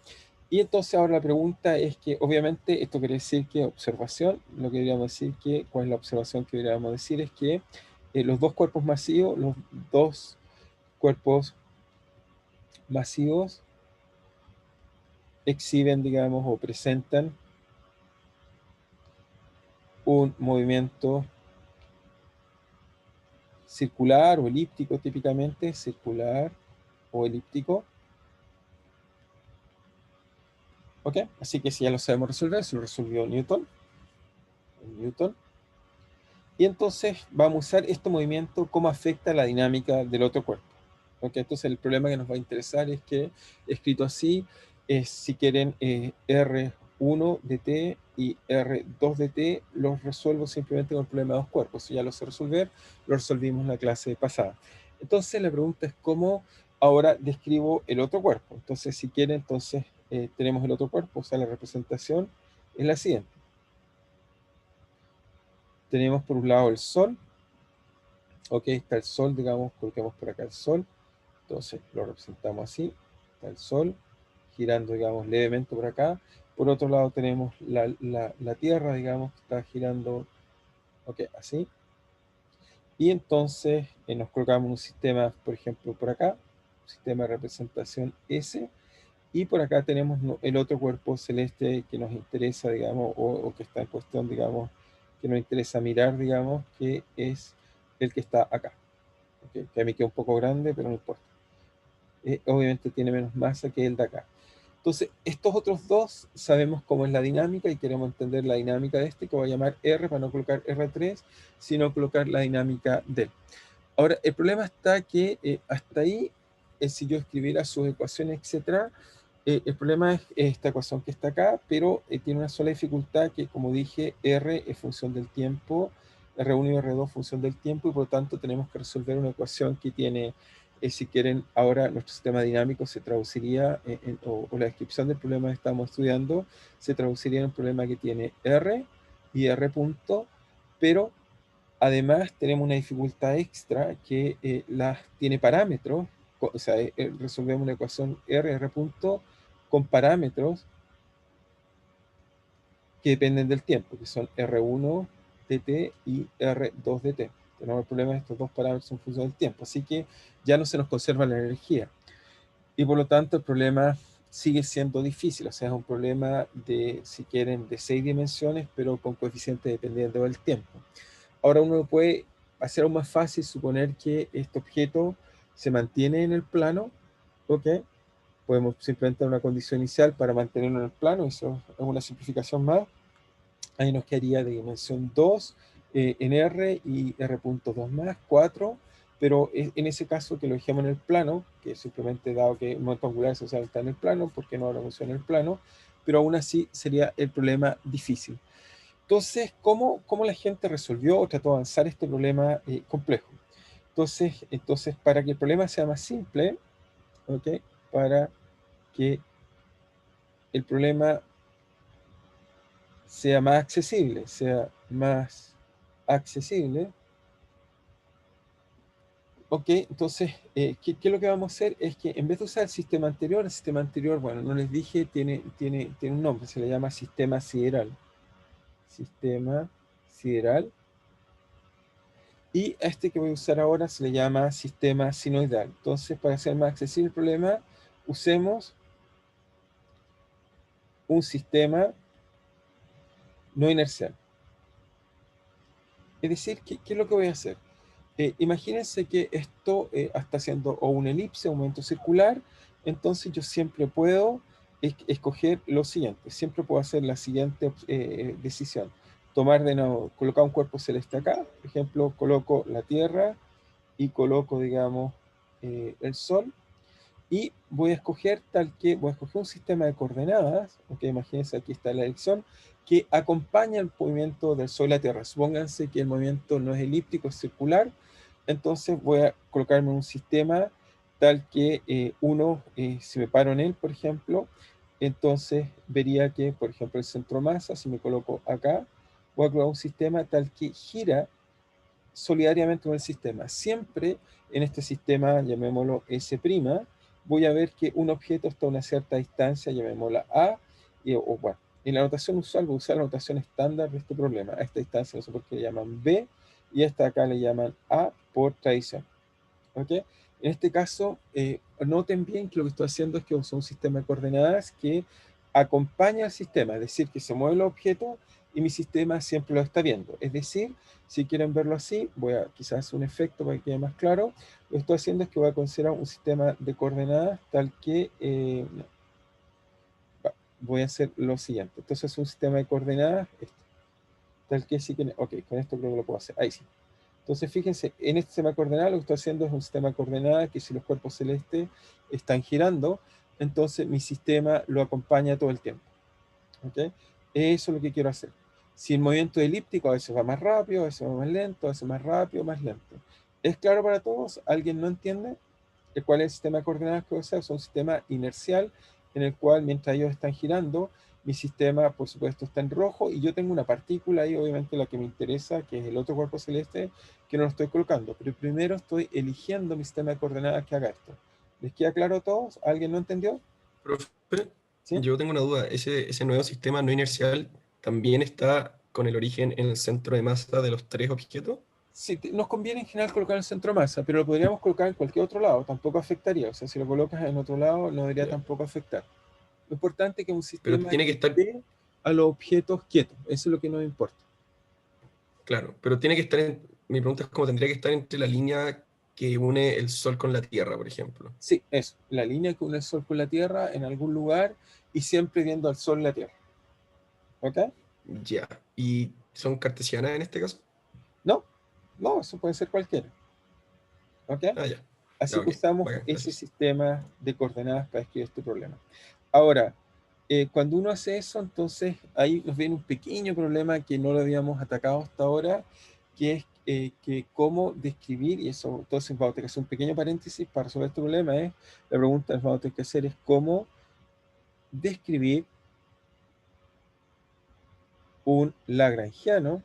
Y entonces ahora la pregunta es que, obviamente, esto quiere decir que observación, lo que deberíamos decir que, ¿cuál es la observación que deberíamos decir? Es que los dos cuerpos masivos exhiben, digamos, o presentan un movimiento circular o elíptico, típicamente, circular o elíptico. ¿Ok? Así que si ya lo sabemos resolver, se lo resolvió Newton. Y entonces vamos a usar este movimiento, cómo afecta la dinámica del otro cuerpo. ¿Ok? Entonces el problema que nos va a interesar es que, escrito así, es si quieren R1 de t y R2 de t, los resuelvo simplemente con el problema de dos cuerpos. Si ya lo sé resolver, lo resolvimos en la clase pasada. Entonces la pregunta es cómo ahora describo el otro cuerpo. Entonces si quieren, entonces tenemos el otro cuerpo, o sea, la representación es la siguiente. Tenemos por un lado el Sol. Ok, está el Sol, digamos, coloquemos por acá el Sol. Entonces lo representamos así. Está el Sol girando, digamos, levemente por acá. Por otro lado tenemos la Tierra, digamos, que está girando, ok, así. Y entonces nos colocamos un sistema, por ejemplo, por acá, un sistema de representación S. Y por acá tenemos el otro cuerpo celeste que nos interesa, digamos, o que está en cuestión, digamos, que nos interesa mirar, digamos, que es el que está acá. Okay, que a mí queda un poco grande, pero no importa. Obviamente tiene menos masa que el de acá. Entonces, estos otros dos sabemos cómo es la dinámica y queremos entender la dinámica de este, que voy a llamar R para no colocar R3, sino colocar la dinámica de él. Ahora, el problema está que hasta ahí, si yo escribiera sus ecuaciones, etc., el problema es esta ecuación que está acá, pero tiene una sola dificultad que, como dije, R es función del tiempo, R1 y R2 función del tiempo, y por lo tanto tenemos que resolver una ecuación que tiene, si quieren, ahora nuestro sistema dinámico se traduciría, o la descripción del problema que estamos estudiando, se traduciría en un problema que tiene R y R punto, pero además tenemos una dificultad extra que tiene parámetros, o sea, resolvemos una ecuación R punto con parámetros que dependen del tiempo, que son R1 de t y R2 de t. Tenemos el problema de estos dos parámetros en función del tiempo, así que ya no se nos conserva la energía. Y por lo tanto el problema sigue siendo difícil, o sea, es un problema de, si quieren, de 6 dimensiones, pero con coeficiente dependiendo del tiempo. Ahora uno puede hacer aún más fácil suponer que este objeto se mantiene en el plano, ¿ok? Podemos simplemente dar una condición inicial para mantenerlo en el plano, eso es una simplificación más. Ahí nos quedaría de dimensión 2 en R y R.2 más, 4, pero en ese caso que lo dejemos en el plano, que simplemente dado que el momento angular social está en el plano, porque no habrá función en el plano, pero aún así sería el problema difícil. Entonces, ¿cómo la gente resolvió o trató de avanzar este problema complejo? Entonces, para que el problema sea más simple, ¿ok? Para que el problema sea más accesible, ok, entonces, ¿qué es lo que vamos a hacer? Es que en vez de usar el sistema anterior, bueno, no les dije, tiene un nombre, se le llama sistema sideral. Sistema sideral. Y a este que voy a usar ahora se le llama sistema sinoidal. Entonces, para hacer más accesible el problema, usemos un sistema no inercial. Es decir, ¿qué es lo que voy a hacer? Imagínense que esto está haciendo o una elipse o un movimiento circular, entonces yo siempre puedo escoger lo siguiente, siempre puedo hacer la siguiente decisión. Tomar de nuevo, colocar un cuerpo celeste acá, por ejemplo, coloco la Tierra y coloco, digamos, el Sol, y voy a escoger un sistema de coordenadas, ok, imagínense, aquí está la elección, que acompaña el movimiento del Sol a la Tierra. Supónganse que el movimiento no es elíptico, es circular, entonces voy a colocarme un sistema tal que si me paro en él, por ejemplo, entonces vería que, por ejemplo, el centro masa, si me coloco acá, voy a colocar un sistema tal que gira solidariamente con el sistema. Siempre en este sistema, llamémoslo S', voy a ver que un objeto está a una cierta distancia, llamémosla A, o bueno, en la notación usual voy a usar la notación estándar de este problema. A esta distancia no sé por qué le llaman B, y a esta acá le llaman A por tradición. ¿Ok? En este caso, noten bien que lo que estoy haciendo es que uso un sistema de coordenadas que acompaña al sistema, es decir, que se mueve el objeto y mi sistema siempre lo está viendo. Es decir, si quieren verlo así, voy a quizás hacer un efecto para que quede más claro. Lo que estoy haciendo es que voy a considerar un sistema de coordenadas tal que voy a hacer lo siguiente. Entonces, un sistema de coordenadas tal que sí que, ok, con esto creo que lo puedo hacer. Ahí sí. Entonces, fíjense, en este sistema de coordenadas lo que estoy haciendo es un sistema de coordenadas que si los cuerpos celestes están girando, entonces mi sistema lo acompaña todo el tiempo. ¿Ok? Eso es lo que quiero hacer. Si el movimiento elíptico a veces va más rápido, a veces va más lento, a veces más rápido, más lento. ¿Es claro para todos? ¿Alguien no entiende cuál es el sistema de coordenadas que voy a hacer? Es un sistema inercial en el cual mientras ellos están girando, mi sistema, por supuesto, está en rojo y yo tengo una partícula ahí, obviamente la que me interesa, que es el otro cuerpo celeste, que no lo estoy colocando. Pero primero estoy eligiendo mi sistema de coordenadas que haga esto. ¿Les queda claro a todos? ¿Alguien no entendió? Profe, ¿Sí? yo tengo una duda. ¿Ese nuevo sistema no inercial también está con el origen en el centro de masa de los tres objetos? Sí, nos conviene en general colocar en el centro masa, pero lo podríamos colocar en cualquier otro lado, tampoco afectaría. O sea, si lo colocas en otro lado, no debería Ya. tampoco afectar. Lo importante es que un Pero sistema tiene que estar, esté a los objetos quietos. Eso es lo que nos importa. claro, pero tiene que estar mi pregunta es cómo tendría que estar entre la línea que une el Sol con la Tierra, por ejemplo. Sí, eso. La línea que une el Sol con la Tierra en algún lugar y siempre viendo al Sol y la Tierra. ¿Ok? Ya. ¿Y son cartesianas en este caso? No, no, eso puede ser cualquiera. ¿Ok? Ah, ya. Así Ya, que ok. usamos Bacán, ese gracias. sistema de coordenadas para escribir este problema. Ahora, cuando uno hace eso, entonces ahí nos viene un pequeño problema que no lo habíamos atacado hasta ahora, que es que cómo describir, y eso, entonces vamos a tener que hacer un pequeño paréntesis para resolver este problema, la pregunta que vamos a tener que hacer es cómo describir un lagrangiano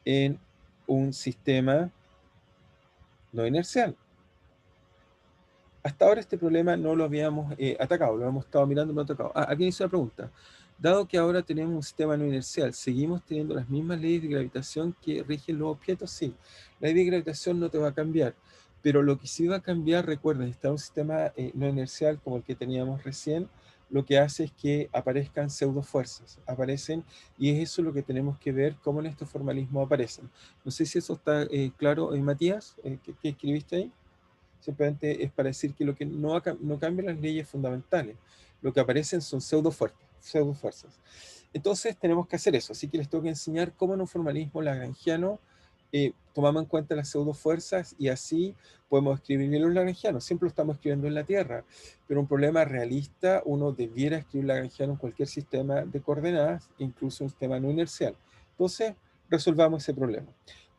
en un sistema no inercial. Hasta ahora este problema no lo habíamos atacado, lo hemos estado mirando y no atacado. Aquí hice una pregunta. Dado que ahora tenemos un sistema no inercial, ¿seguimos teniendo las mismas leyes de gravitación que rigen los objetos? Sí. La ley de gravitación no te va a cambiar, pero lo que sí va a cambiar, recuerden, está un sistema no inercial como el que teníamos recién, lo que hace es que aparezcan pseudofuerzas, aparecen, y es eso lo que tenemos que ver, cómo en estos formalismos aparecen. No sé si eso está claro, Matías, ¿qué escribiste ahí? Simplemente es para decir que lo que no cambia las leyes fundamentales. Lo que aparecen son pseudo-fuerzas. Entonces tenemos que hacer eso. Así que les tengo que enseñar cómo en un formalismo lagrangiano tomamos en cuenta las pseudo-fuerzas y así podemos escribir bien los lagrangianos. Siempre lo estamos escribiendo en la Tierra, pero un problema realista, uno debiera escribir lagrangiano en cualquier sistema de coordenadas, incluso un sistema no inercial. Entonces, resolvamos ese problema.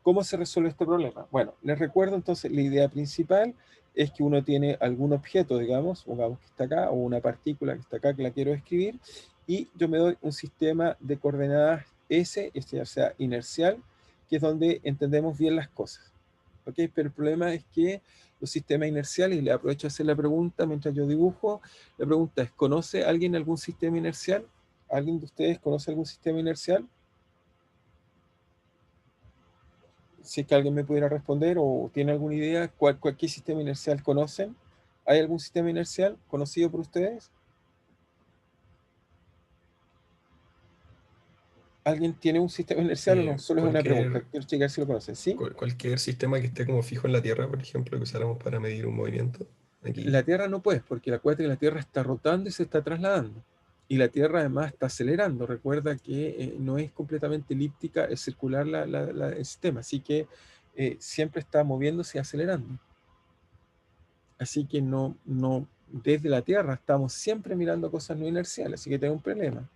¿Cómo se resuelve este problema? Bueno, les recuerdo entonces la idea principal es que uno tiene algún objeto, digamos que está acá, o una partícula que está acá que la quiero escribir, y yo me doy un sistema de coordenadas S, este ya sea inercial, que es donde entendemos bien las cosas. ¿Ok? Pero el problema es que los sistemas inerciales, y le aprovecho a hacer la pregunta mientras yo dibujo, la pregunta es, ¿conoce alguien algún sistema inercial? ¿Alguien de ustedes conoce algún sistema inercial? Si es que alguien me pudiera responder o tiene alguna idea, ¿qué sistema inercial conocen? ¿Hay algún sistema inercial conocido por ustedes? ¿Alguien tiene un sistema inercial o no? Solo es una pregunta. Cualquier, Quiero checar si lo conocen. ¿Sí? cualquier sistema que esté como fijo en la Tierra, por ejemplo, que usáramos para medir un movimiento. Aquí. La Tierra no puedes, porque acuérdate que la Tierra está rotando y se está trasladando. Y la Tierra además está acelerando. Recuerda que no es completamente elíptica, es circular el sistema. Así que siempre está moviéndose y acelerando. Así que desde la Tierra estamos siempre mirando cosas no inerciales. Así que tengo un problema.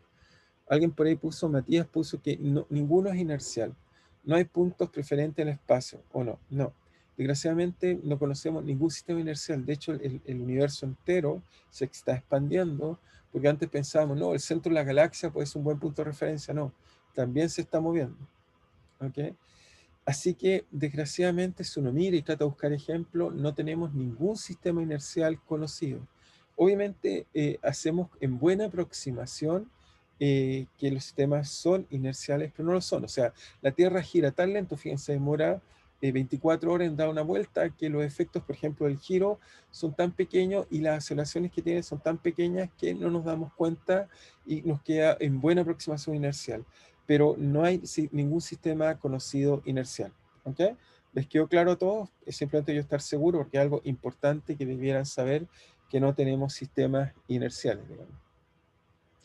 Alguien por ahí Matías puso que ninguno es inercial. No hay puntos preferentes en el espacio, ¿o no? No. Desgraciadamente no conocemos ningún sistema inercial. De hecho, el universo entero se está expandiendo, porque antes pensábamos, no, el centro de la galaxia puede ser un buen punto de referencia. No, también se está moviendo. ¿ok? Así que, desgraciadamente, si uno mira y trata de buscar ejemplos, no tenemos ningún sistema inercial conocido. Obviamente, hacemos en buena aproximación que los sistemas son inerciales, pero no lo son. O sea, la Tierra gira tan lento, fíjense, demora 24 horas en dar una vuelta, que los efectos, por ejemplo, del giro son tan pequeños y las aceleraciones que tiene son tan pequeñas que no nos damos cuenta y nos queda en buena aproximación inercial, pero no hay ningún sistema conocido inercial. ¿Ok? ¿Les quedó claro a todos? Es simplemente yo estar seguro, porque es algo importante que debieran saber, que no tenemos sistemas inerciales, digamos.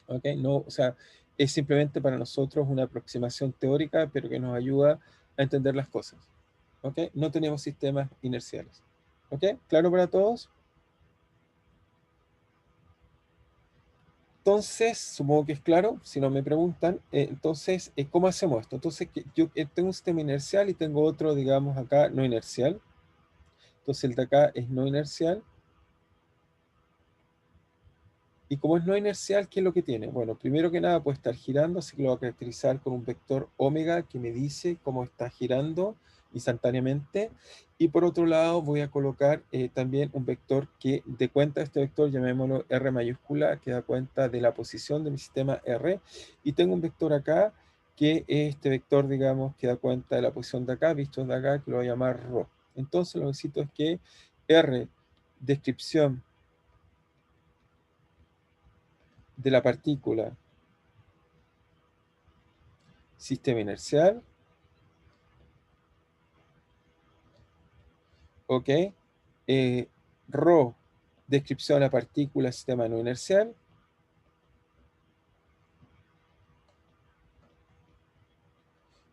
¿Ok? No, o sea, es simplemente para nosotros una aproximación teórica, pero que nos ayuda a entender las cosas. ¿Ok? No tenemos sistemas inerciales. ¿Ok? ¿Claro para todos? Entonces, supongo que es claro, si no me preguntan, entonces, ¿cómo hacemos esto? Entonces, yo tengo un sistema inercial y tengo otro, digamos, acá no inercial. Entonces, el de acá es no inercial. Y como es no inercial, ¿qué es lo que tiene? Bueno, primero que nada puede estar girando, así que lo voy a caracterizar con un vector omega que me dice cómo está girando instantáneamente. Y por otro lado voy a colocar también un vector que dé cuenta de este vector, llamémoslo R mayúscula, que da cuenta de la posición de mi sistema R. Y tengo un vector acá, que es este vector, digamos, que da cuenta de la posición de acá, visto de acá, que lo voy a llamar ρ. Entonces lo que necesito es que R, descripción de la partícula sistema inercial, ¿ok? Rho, descripción de la partícula sistema no inercial,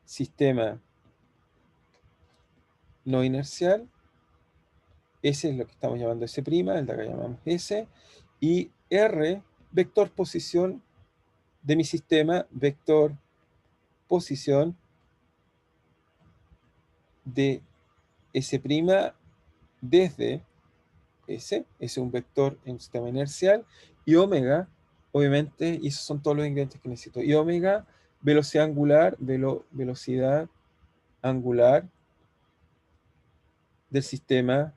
sistema no inercial, ese es lo que estamos llamando S', el de acá llamamos S, y R, vector posición de mi sistema, vector posición de S' desde S es un vector en un sistema inercial, y omega, obviamente, y esos son todos los ingredientes que necesito, y omega, velocidad angular, velocidad angular del sistema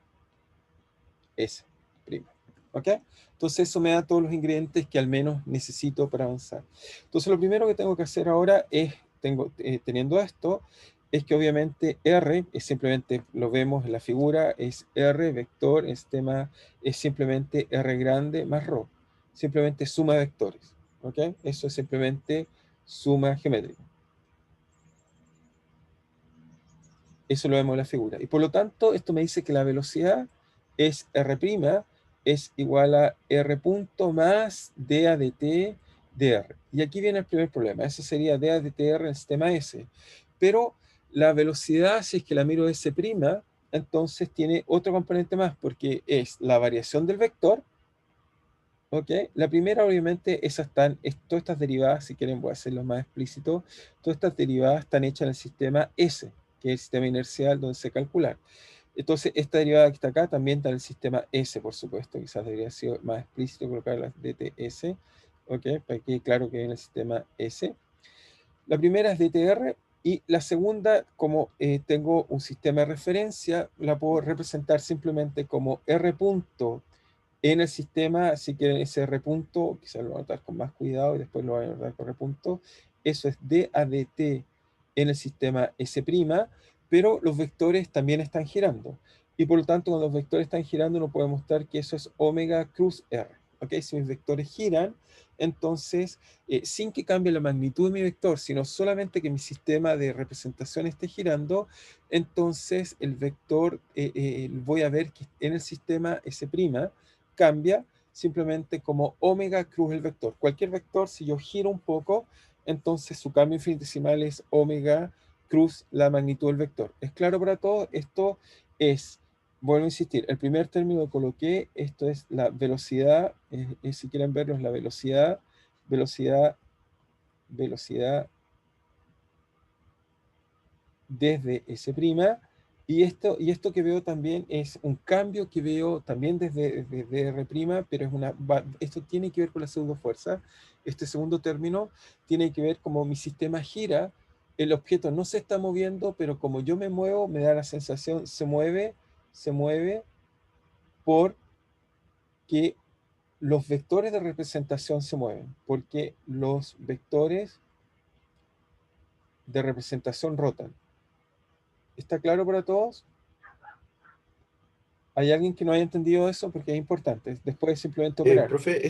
S'. ¿Ok? Entonces eso me da todos los ingredientes que al menos necesito para avanzar. Entonces lo primero que tengo que hacer ahora es, teniendo esto, es que obviamente R es simplemente, lo vemos en la figura, es R vector, el sistema es simplemente R grande más ρ. Simplemente suma vectores. ¿Ok? Eso es simplemente suma geométrica. Eso lo vemos en la figura. Y por lo tanto, esto me dice que la velocidad es R', es igual a R punto más dA de t de R. Y aquí viene el primer problema. Eso sería dA de t R en el sistema S. Pero la velocidad, si es que la miro S', entonces tiene otro componente más, porque es la variación del vector. ¿Ok? La primera, obviamente, todas estas derivadas, si quieren voy a hacerlo más explícito, todas estas derivadas están hechas en el sistema S, que es el sistema inercial donde se calcula. Entonces, esta derivada que está acá también está en el sistema S, por supuesto. Quizás debería ser más explícito colocar la DTS, ¿ok? Para que quede claro que en el sistema S. La primera es DTR, y la segunda, como tengo un sistema de referencia, la puedo representar simplemente como R punto en el sistema. Así que ese R punto, quizás lo voy a anotar con más cuidado y después lo voy a anotar con R punto, eso es dAdt en el sistema S', pero los vectores también están girando. Y por lo tanto, cuando los vectores están girando, uno puede mostrar que eso es omega cruz R. ¿Ok? Si mis vectores giran, entonces, sin que cambie la magnitud de mi vector, sino solamente que mi sistema de representación esté girando, entonces el vector, voy a ver que en el sistema S' cambia simplemente como omega cruz el vector. Cualquier vector, si yo giro un poco, entonces su cambio infinitesimal es omega cruz la magnitud del vector. ¿Es claro para todos? Esto es, vuelvo a insistir, el primer término que coloqué, esto es la velocidad, si quieren verlo, es la velocidad, velocidad, velocidad desde S'. Y esto que veo también es un cambio que veo también desde R', pero esto tiene que ver con la pseudofuerza. Este segundo término tiene que ver como mi sistema gira, el objeto no se está moviendo, pero como yo me muevo, me da la sensación, se mueve porque los vectores de representación se mueven, porque los vectores de representación rotan. ¿Está claro para todos? ¿Hay alguien que no haya entendido eso? Porque es importante. Después de simplemente operar. Profe,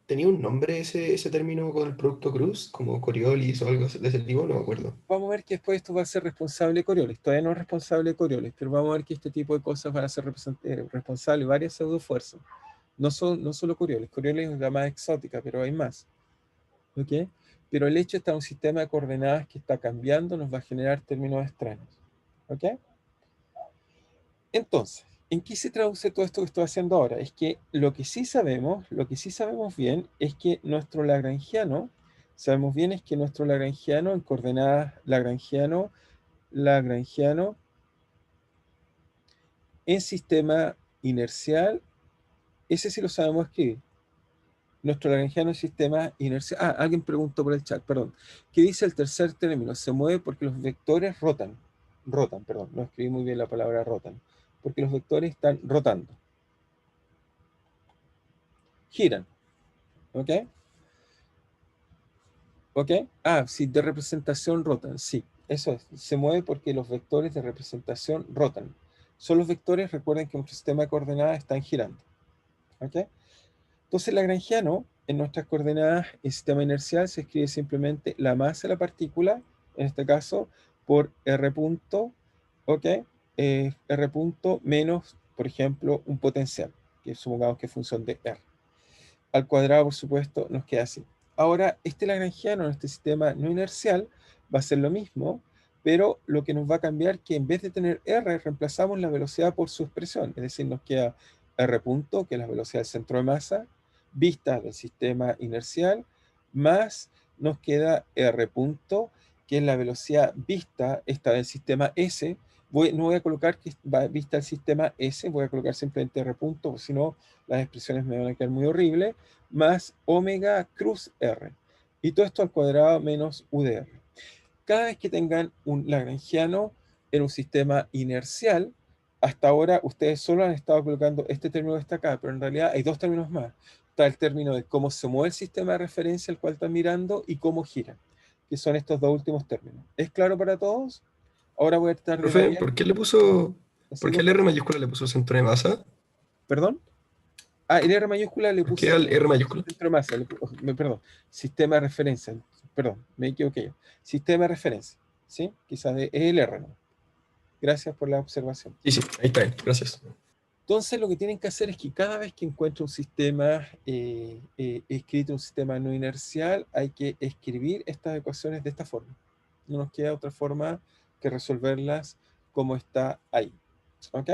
¿tenía un nombre ese término con el producto Cruz? ¿Como Coriolis o algo de ese tipo? No me acuerdo. Vamos a ver que después esto va a ser responsable de Coriolis. Todavía no es responsable de Coriolis, pero vamos a ver que este tipo de cosas van a ser responsables de varias pseudofuerzas. No solo Coriolis. Coriolis es la más exótica, pero hay más. ¿Ok? Pero el hecho está en un sistema de coordenadas que está cambiando, nos va a generar términos extraños. ¿Ok? Entonces, ¿en qué se traduce todo esto que estoy haciendo ahora? Es que lo que sí sabemos bien, es que nuestro lagrangiano, en coordenadas lagrangiano, en sistema inercial, ese sí lo sabemos escribir. Nuestro lagrangiano en sistema inercial. Ah, alguien preguntó por el chat, perdón. ¿Qué dice el tercer término? Se mueve porque los vectores rotan. Rotan, perdón, no escribí muy bien la palabra rotan. Porque los vectores están rotando. Giran. ¿Ok? ¿Ok? Ah, sí, de representación rotan. Sí, eso es. Se mueve porque los vectores de representación rotan. Son los vectores, recuerden que nuestro sistema de coordenadas están girando. ¿Ok? Entonces, lagrangiano, en nuestras coordenadas en sistema inercial, se escribe simplemente la masa de la partícula, en este caso, por R punto, ¿ok? R punto menos, por ejemplo, un potencial, que supongamos que es función de R. Al cuadrado, por supuesto, nos queda así. Ahora, este lagrangiano en este sistema no inercial va a ser lo mismo, pero lo que nos va a cambiar es que en vez de tener R, reemplazamos la velocidad por su expresión, es decir, nos queda R punto, que es la velocidad del centro de masa, vista del sistema inercial, más nos queda R punto, que es la velocidad vista, esta del sistema S. No voy a colocar que va vista el sistema S, voy a colocar simplemente R punto, porque si no las expresiones me van a quedar muy horribles, más omega cruz R. Y todo esto al cuadrado menos UDR. Cada vez que tengan un lagrangiano en un sistema inercial, hasta ahora ustedes solo han estado colocando este término que está acá, pero en realidad hay dos términos más. Está el término de cómo se mueve el sistema de referencia al cual están mirando y cómo gira, que son estos dos últimos términos. ¿Es claro para todos? Ahora voy a tratar de Profe, variar. por qué Hacerlo al R mayúscula le puso centro de masa? ¿Perdón? Ah, el R mayúscula le ¿Por qué puse al R mayúscula? centro de masa, perdón, sistema de referencia, perdón, me equivoqué yo. Sistema de referencia, ¿sí? Quizás es el R, ¿no? Gracias por la observación. Sí, sí, ahí está bien, gracias. Entonces, lo que tienen que hacer es que cada vez que encuentre un sistema escrito, un sistema no inercial, hay que escribir estas ecuaciones de esta forma. No nos queda otra forma que resolverlas como está ahí. ¿Ok?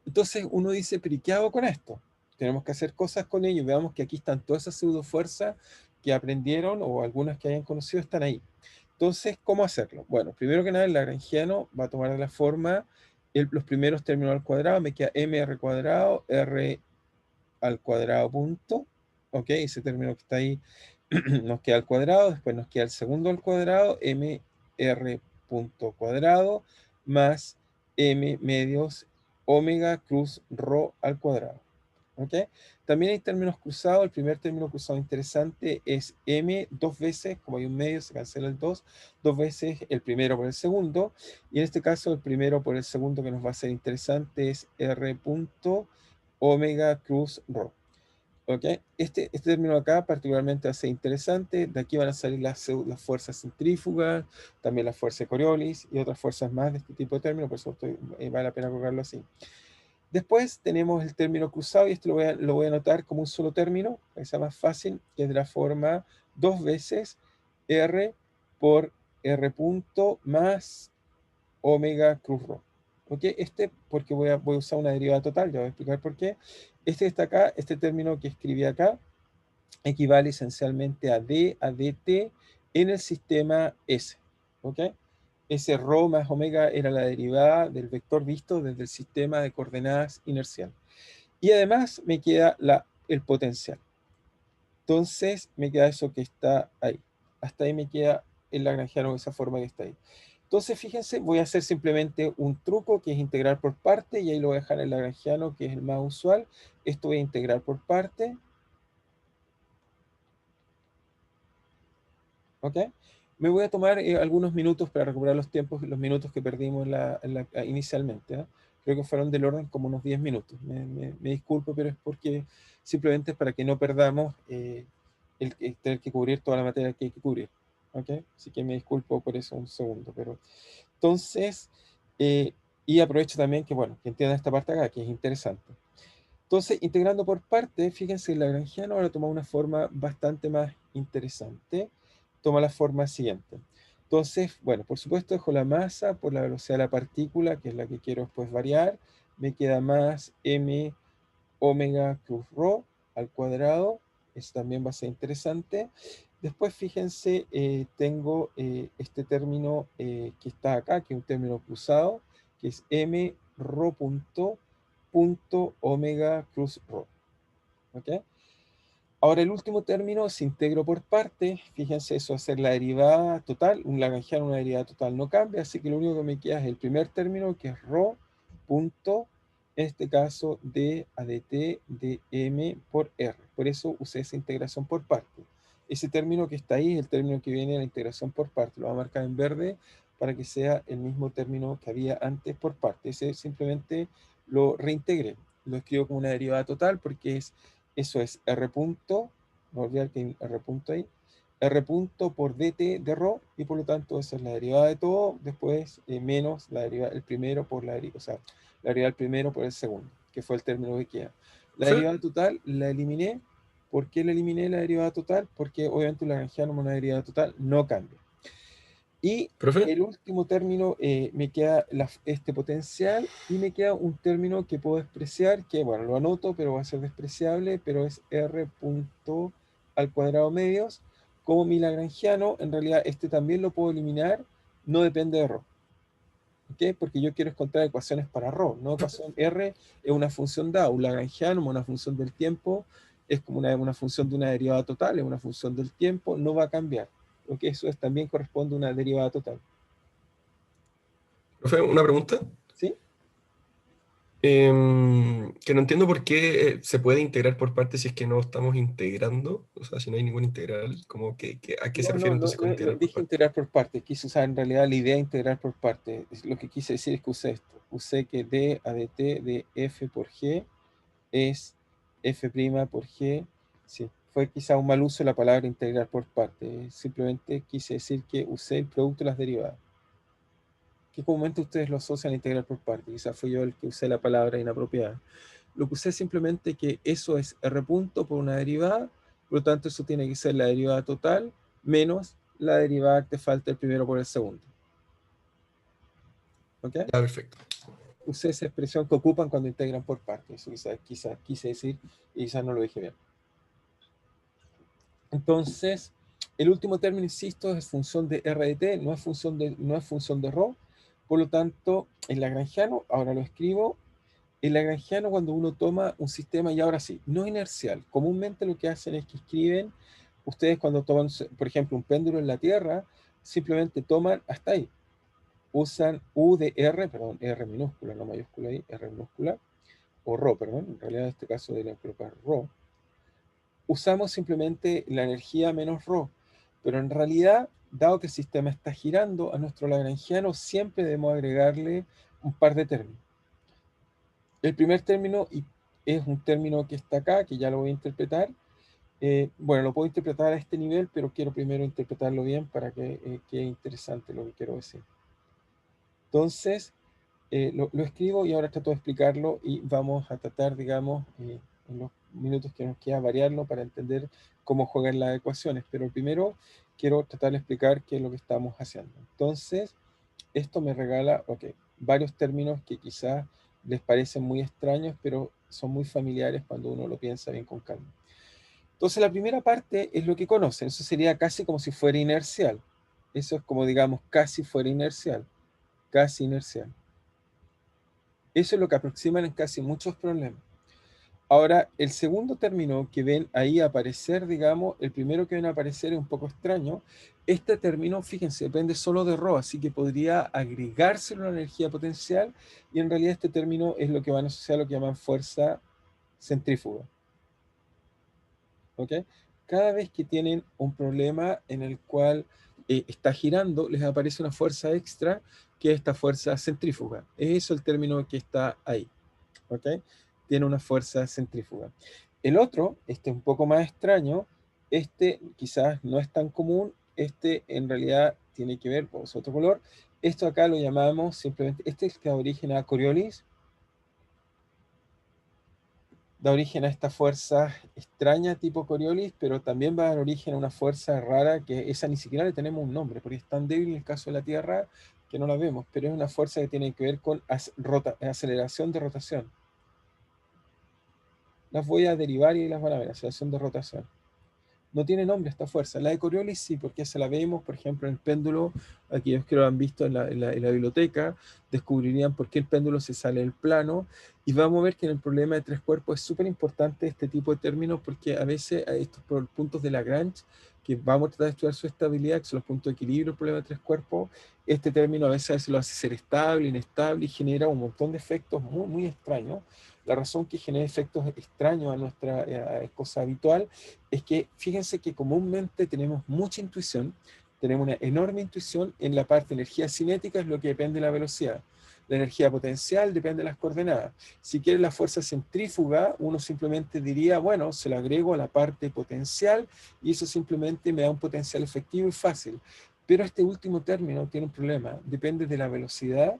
Entonces uno dice, pero ¿y qué hago con esto? Tenemos que hacer cosas con ello. Veamos que aquí están todas esas pseudofuerzas que aprendieron o algunas que hayan conocido están ahí. Entonces, ¿cómo hacerlo? Bueno, primero que nada, el lagrangiano va a tomar la forma, los primeros términos al cuadrado, me queda mr cuadrado, r al cuadrado punto, ¿ok? Ese término que está ahí nos queda al cuadrado, después nos queda el segundo al cuadrado, mr punto cuadrado, más m medios omega cruz rho al cuadrado. ¿Ok? También hay términos cruzados. El primer término cruzado interesante es m dos veces, como hay un medio, se cancela el 2, dos veces el primero por el segundo. Y en este caso, el primero por el segundo que nos va a ser interesante es r punto omega cruz rho. ¿Ok? Este término acá particularmente va a ser interesante. De aquí van a salir las fuerzas centrífugas, también la fuerza de Coriolis y otras fuerzas más de este tipo de términos, por eso vale la pena colocarlo así. Después tenemos el término cruzado, y esto lo voy a anotar como un solo término, para que sea más fácil, que es de la forma dos veces R por R punto más omega cruz rho. ¿Ok? Porque voy a usar una derivada total, ya voy a explicar por qué. Este que está acá, este término que escribí acá, equivale esencialmente a D, a DT en el sistema S. ¿Ok? Ese rho más omega era la derivada del vector visto desde el sistema de coordenadas inercial. Y además me queda el potencial. Entonces me queda eso que está ahí. Hasta ahí me queda el lagrangiano de esa forma que está ahí. Entonces, fíjense, voy a hacer simplemente un truco que es integrar por parte, y ahí lo voy a dejar en el lagrangiano, que es el más usual. Esto voy a integrar por parte. ¿Ok? Me voy a tomar algunos minutos para recuperar los tiempos, los minutos que perdimos inicialmente. ¿Eh? Creo que fueron del orden como unos 10 minutos. Me disculpo, pero es porque simplemente es para que no perdamos el tener que cubrir toda la materia que hay que cubrir. ¿Ok? Así que me disculpo por eso un segundo. Pero entonces, y aprovecho también que, bueno, que entiendan esta parte acá, que es interesante. Entonces, integrando por parte, fíjense, el lagrangiano ahora toma una forma bastante más interesante. Toma la forma siguiente. Entonces, bueno, por supuesto dejo la masa por la velocidad de la partícula, que es la que quiero después variar. Me queda más m omega cruz rho al cuadrado. Eso también va a ser interesante. Después, fíjense, tengo este término que está acá, que es un término cruzado, que es m rho punto omega cruz rho. ¿Ok? Ahora el último término se integro por partes. Fíjense, eso va a ser la derivada total. Un lagrangiano, una derivada total no cambia, así que lo único que me queda es el primer término, que es rho punto, en este caso, d a dt de m por r. Por eso usé esa integración por partes. Ese término que está ahí es el término que viene de la integración por partes. Lo voy a marcar en verde para que sea el mismo término que había antes por partes. Ese simplemente lo reintegré. Lo escribo como una derivada total porque eso es R punto, no olvidar que hay R punto ahí, R punto por dt de rho, y por lo tanto esa es la derivada de todo, después menos la derivada del primero por la derivada, o sea, la derivada del primero por el segundo, que fue el término que queda. La Profe, derivada total la eliminé. ¿Por qué la eliminé la derivada total? Porque obviamente un lagrangiano una derivada total no cambia. Y profe, el último término, me queda este potencial, y me queda un término que puedo despreciar, que bueno, lo anoto, pero va a ser despreciable, pero es r punto al cuadrado medios. Como mi lagrangiano, en realidad este también lo puedo eliminar, no depende de ρ. ¿Ok? Porque yo quiero encontrar ecuaciones para ρ. No ecuación r es una función dada, un lagrangiano, una función del tiempo, es como una función de una derivada total, es una función del tiempo, no va a cambiar. Porque eso también corresponde a una derivada total. profe, una pregunta. ¿Sí? Que no entiendo por qué se puede integrar por partes si es que no estamos integrando, o sea, si no hay ningún integral, como ¿a qué se No, refiere no, no, entonces con no, no integrar por dije partes? integrar por partes, quise usar en realidad la idea de integrar por partes. Lo que quise decir es que usé esto. Usé que d a dt de f por g es f' por g. Sí, fue quizá un mal uso de la palabra integrar por partes. Simplemente quise decir que usé el producto de las derivadas. ¿Qué comúnmente ustedes lo asocian a integrar por partes? Quizá fui yo el que usé la palabra inapropiada. Lo que usé es simplemente que eso es r punto por una derivada, por lo tanto eso tiene que ser la derivada total menos la derivada que te falta el primero por el segundo. ¿Ok? Ya, perfecto. Usé esa expresión que ocupan cuando integran por partes. Eso quise decir, y quizás no lo dije bien. Entonces, el último término, insisto, es función de r de t, no es función de ρ. Por lo tanto, el lagrangiano, ahora lo escribo. El lagrangiano, cuando uno toma un sistema, y ahora sí, no inercial, comúnmente lo que hacen es que escriben, ustedes cuando toman, por ejemplo, un péndulo en la Tierra, simplemente toman hasta ahí, usan U de R, perdón, R minúscula, no mayúscula ahí, R minúscula, o ρ, perdón, en realidad en este caso debería colocar ρ. Usamos simplemente la energía menos ρ, pero en realidad, dado que el sistema está girando, a nuestro lagrangiano siempre debemos agregarle un par de términos. El primer término es un término que está acá, que ya lo voy a interpretar. Bueno, lo puedo interpretar a este nivel, pero quiero primero interpretarlo bien para que quede interesante lo que quiero decir. Entonces, lo escribo y ahora trato de explicarlo, y vamos a tratar, digamos, en los minutos que nos queda, variarlo para entender cómo juegan las ecuaciones. Pero primero quiero tratar de explicar qué es lo que estamos haciendo. Entonces, esto me regala, ok, varios términos que quizás les parecen muy extraños, pero son muy familiares cuando uno lo piensa bien con calma. Entonces, la primera parte es lo que conocen. Eso sería casi como si fuera inercial. Eso es como, digamos, casi fuera inercial. Casi inercial. Eso es lo que aproximan en casi muchos problemas. Ahora, el segundo término que ven ahí aparecer, digamos, el primero que ven aparecer es un poco extraño, Este término, fíjense, depende solo de ρ, así que podría agregárselo una energía potencial, y en realidad este término es lo que van a asociar a lo que llaman fuerza centrífuga. ¿Ok? Cada vez que tienen un problema en el cual está girando, les aparece una fuerza extra, que es esta fuerza centrífuga. Es eso el término que está ahí. ¿Ok? Tiene una fuerza centrífuga. El otro, este es un poco más extraño, este quizás no es tan común, este en realidad tiene que ver, pues otro color, esto acá lo llamamos simplemente, este es el que da origen a Coriolis, da origen a esta fuerza extraña tipo Coriolis, pero también va a dar origen a una fuerza rara que esa ni siquiera le tenemos un nombre, porque es tan débil en el caso de la Tierra que no la vemos, pero es una fuerza que tiene que ver con aceleración de rotación. Las voy a derivar y las van a ver, aceleración de rotación. No tiene nombre esta fuerza. La de Coriolis sí, porque se la vemos, por ejemplo, en el péndulo. Aquellos que lo han visto en la biblioteca descubrirían por qué el péndulo se sale del plano. Y vamos a ver que en el problema de tres cuerpos es súper importante este tipo de términos, porque a veces a estos puntos de Lagrange, que vamos a tratar de estudiar su estabilidad, que son los puntos de equilibrio del problema de tres cuerpos, este término a veces lo hace ser estable, inestable, y genera un montón de efectos muy, muy extraños. La razón que genera efectos extraños a nuestra cosa habitual es que fíjense que comúnmente tenemos mucha intuición, tenemos una enorme intuición en la parte de energía cinética, es lo que depende de la velocidad. La energía potencial depende de las coordenadas. Si quiere la fuerza centrífuga, uno simplemente diría, bueno, se lo agrego a la parte potencial y eso simplemente me da un potencial efectivo y fácil. Pero este último término tiene un problema, depende de la velocidad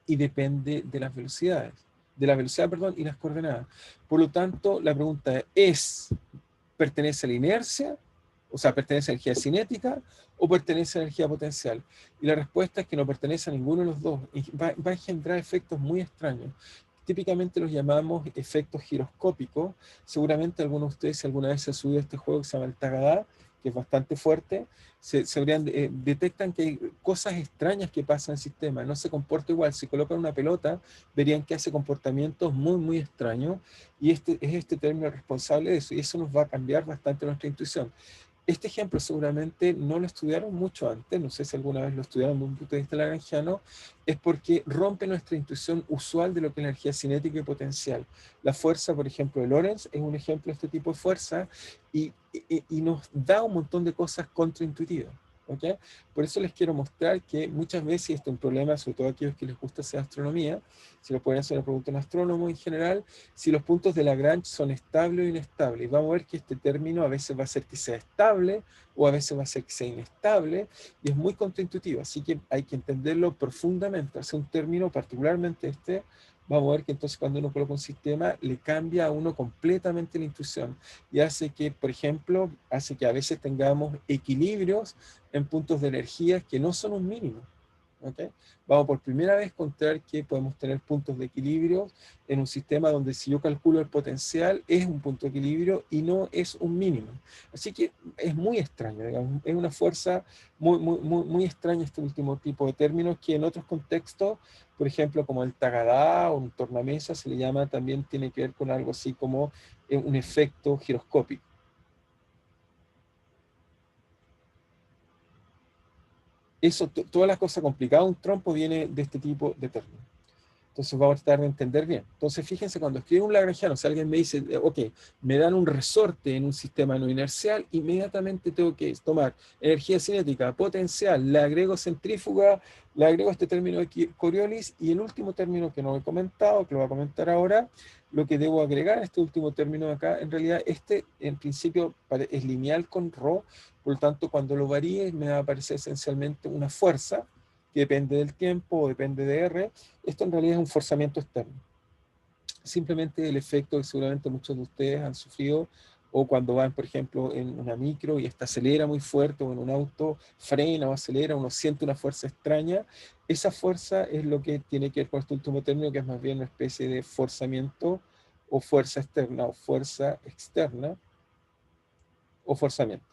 y depende de las velocidades, de la velocidad, perdón, y las coordenadas. Por lo tanto, la pregunta es, ¿pertenece a la inercia? O sea, ¿pertenece a energía cinética o pertenece a energía potencial? Y la respuesta es que no pertenece a ninguno de los dos. Y va a engendrar efectos muy extraños. Típicamente los llamamos efectos giroscópicos. Seguramente algunos de ustedes, si alguna vez se ha subido a este juego que se llama el Tagadá, que es bastante fuerte, detectan que hay cosas extrañas que pasan en el sistema, no se comporta igual. Si colocan una pelota, verían que hace comportamientos muy, muy extraños, y es este término responsable de eso, y eso nos va a cambiar bastante nuestra intuición. Este ejemplo seguramente no lo estudiaron mucho antes, no sé si alguna vez lo estudiaron desde un punto de vista lagrangiano, es porque rompe nuestra intuición usual de lo que es la energía cinética y potencial. La fuerza, por ejemplo, de Lorentz es un ejemplo de este tipo de fuerza, y nos da un montón de cosas contraintuitivas. ¿Okay? Por eso les quiero mostrar que muchas veces, este es un problema, sobre todo a aquellos que les gusta hacer astronomía, si lo pueden hacer una pregunta a un astrónomo en general, si los puntos de Lagrange son estables o inestables. Y vamos a ver que este término a veces va a ser que sea estable o a veces va a ser que sea inestable, y es muy contraintuitivo, así que hay que entenderlo profundamente. Hace un término, particularmente este, vamos a ver que entonces cuando uno coloca un sistema, le cambia a uno completamente la intuición, y hace que, por ejemplo, hace que a veces tengamos equilibrios en puntos de energía que no son un mínimo. ¿Okay? Vamos por primera vez a encontrar que podemos tener puntos de equilibrio en un sistema donde si yo calculo el potencial es un punto de equilibrio y no es un mínimo. Así que es muy extraño, digamos, es una fuerza muy, muy, muy, muy extraña este último tipo de términos, que en otros contextos, por ejemplo como el Tagadá o un tornamesa, se le llama, también tiene que ver con algo así como un efecto giroscópico. Eso, todas las cosas complicadas, un trompo viene de este tipo de términos. Entonces vamos a tratar de entender bien. Entonces fíjense, cuando escribo un lagrangiano, si alguien me dice, ok, me dan un resorte en un sistema no inercial, inmediatamente tengo que tomar energía cinética, potencial, le agrego centrífuga, le agrego este término de Coriolis, y el último término que no he comentado, que lo voy a comentar ahora, lo que debo agregar a este último término de acá, en realidad este en principio es lineal con ρ, por lo tanto cuando lo varíe me va a aparecer esencialmente una fuerza que depende del tiempo o depende de R. Esto en realidad es un forzamiento externo. Simplemente el efecto que seguramente muchos de ustedes han sufrido, o cuando van, por ejemplo, en una micro y esta acelera muy fuerte, o en un auto frena o acelera, uno siente una fuerza extraña. Esa fuerza es lo que tiene que ver con este último término, que es más bien una especie de forzamiento o fuerza externa o fuerza externa o forzamiento.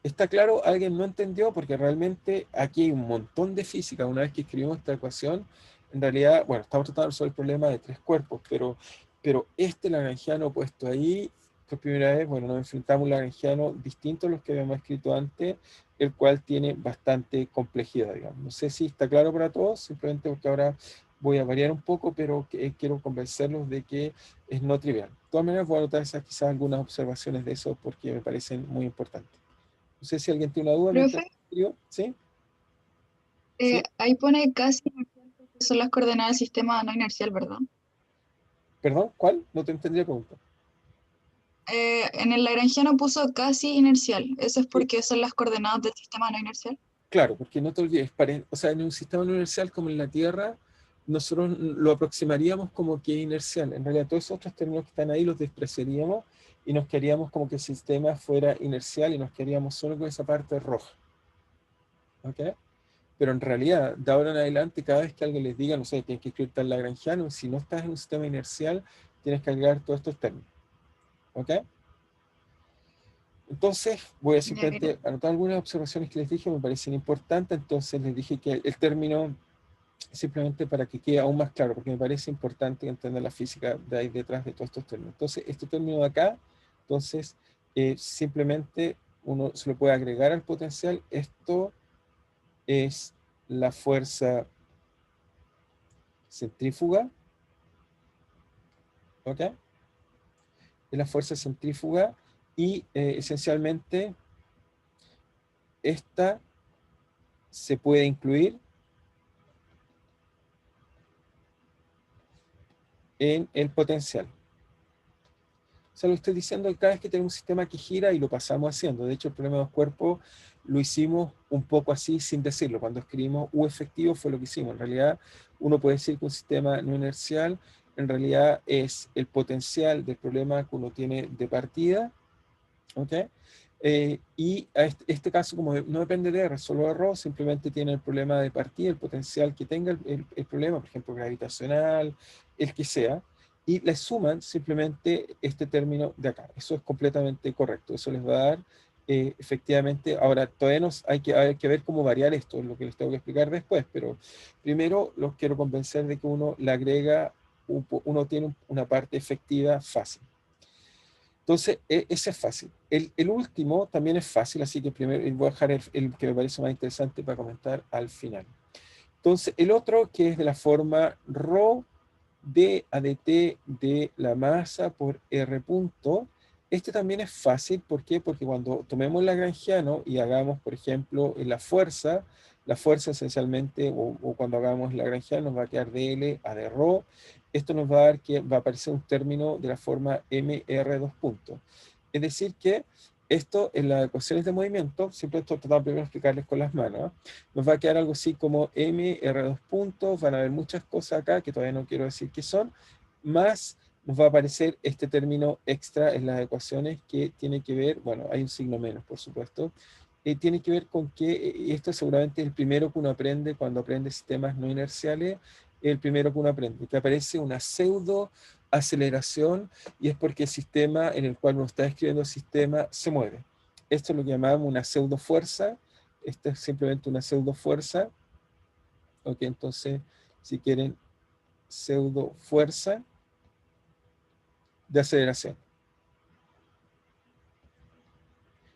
¿Está claro? ¿Alguien no entendió? Porque realmente aquí hay un montón de física. Una vez que escribimos esta ecuación, en realidad, bueno, estamos tratando de resolver el problema de tres cuerpos, pero este lagrangiano puesto ahí, por primera vez, bueno, nos enfrentamos a un lagrangiano distinto a los que habíamos escrito antes, el cual tiene bastante complejidad, digamos. No sé si está claro para todos, simplemente porque ahora voy a variar un poco, pero quiero convencerlos de que es no trivial. De todas maneras, voy a anotar quizás algunas observaciones de eso porque me parecen muy importantes. No sé si alguien tiene una duda mientras Profe, escribo. ¿Sí? ¿Sí? ahí pone casi inercial porque son las coordenadas del sistema no inercial, ¿verdad? ¿Perdón? ¿Cuál? No te entendí la pregunta. En el lagrangiano puso casi inercial. ¿Eso es Sí, porque son las coordenadas del sistema no inercial? claro, porque no te olvides, o sea, en un sistema no inercial como en la Tierra, nosotros lo aproximaríamos como que inercial. En realidad, todos esos otros términos que están ahí los despreciaríamos y nos quedaríamos como que el sistema fuera inercial y nos quedaríamos solo con esa parte roja. ¿Ok? Pero en realidad, de ahora en adelante, cada vez que alguien les diga, no sé, tienes que escribir tal lagrangiano, si no estás en un sistema inercial, tienes que agregar todos estos términos. ¿Ok? Entonces, voy a Ya, simplemente anotar algunas observaciones que les dije, me parecen importantes. Entonces, les dije que el término, simplemente para que quede aún más claro, porque me parece importante entender la física de ahí detrás de todos estos términos. Entonces, este término de acá, entonces, simplemente uno se lo puede agregar al potencial. Esto es la fuerza centrífuga, ¿ok? Es la fuerza centrífuga y esencialmente esta se puede incluir en el potencial. O sea, lo estoy diciendo que cada vez que tenemos un sistema que gira y lo pasamos haciendo. De hecho, el problema de los cuerpos lo hicimos un poco así sin decirlo. Cuando escribimos U efectivo fue lo que hicimos. En realidad, uno puede decir que un sistema no inercial en realidad es el potencial del problema que uno tiene de partida, ¿ok? Y a este caso, como no depende de R, solo de ρ, simplemente tiene el problema de partida, el potencial que tenga el problema, por ejemplo, gravitacional, el que sea, y le suman simplemente este término de acá. Eso es completamente correcto. Eso les va a dar, efectivamente, ahora todavía hay que ver cómo variar esto, es lo que les tengo que explicar después, pero primero los quiero convencer de que uno le agrega, uno tiene una parte efectiva fácil. Entonces, ese es fácil. El último también es fácil, así que primero voy a dejar el que me parece más interesante para comentar al final. Entonces, el otro que es de la forma ρ d a dt de la masa por r punto, este también es fácil. ¿Por qué? Porque cuando tomemos el lagrangiano y hagamos, por ejemplo, la fuerza esencialmente, o cuando hagamos el lagrangiano nos va a quedar dl a d ρ. Esto nos va a dar que va a aparecer un término de la forma mr2 puntos. Es decir que esto en las ecuaciones de movimiento, siempre esto trataba primero de explicarles con las manos, nos va a quedar algo así como m, r2 puntos, van a haber muchas cosas acá que todavía no quiero decir qué son, más nos va a aparecer este término extra en las ecuaciones que tiene que ver, bueno, hay un signo menos, por supuesto, tiene que ver con que, esto seguramente es el primero que uno aprende cuando aprende sistemas no inerciales, el primero que uno aprende, que aparece una pseudo aceleración, y es porque el sistema en el cual uno está escribiendo el sistema se mueve. Esto es lo que llamamos una pseudo fuerza. Esta es simplemente una pseudo fuerza. Ok, entonces, si quieren, pseudo fuerza de aceleración.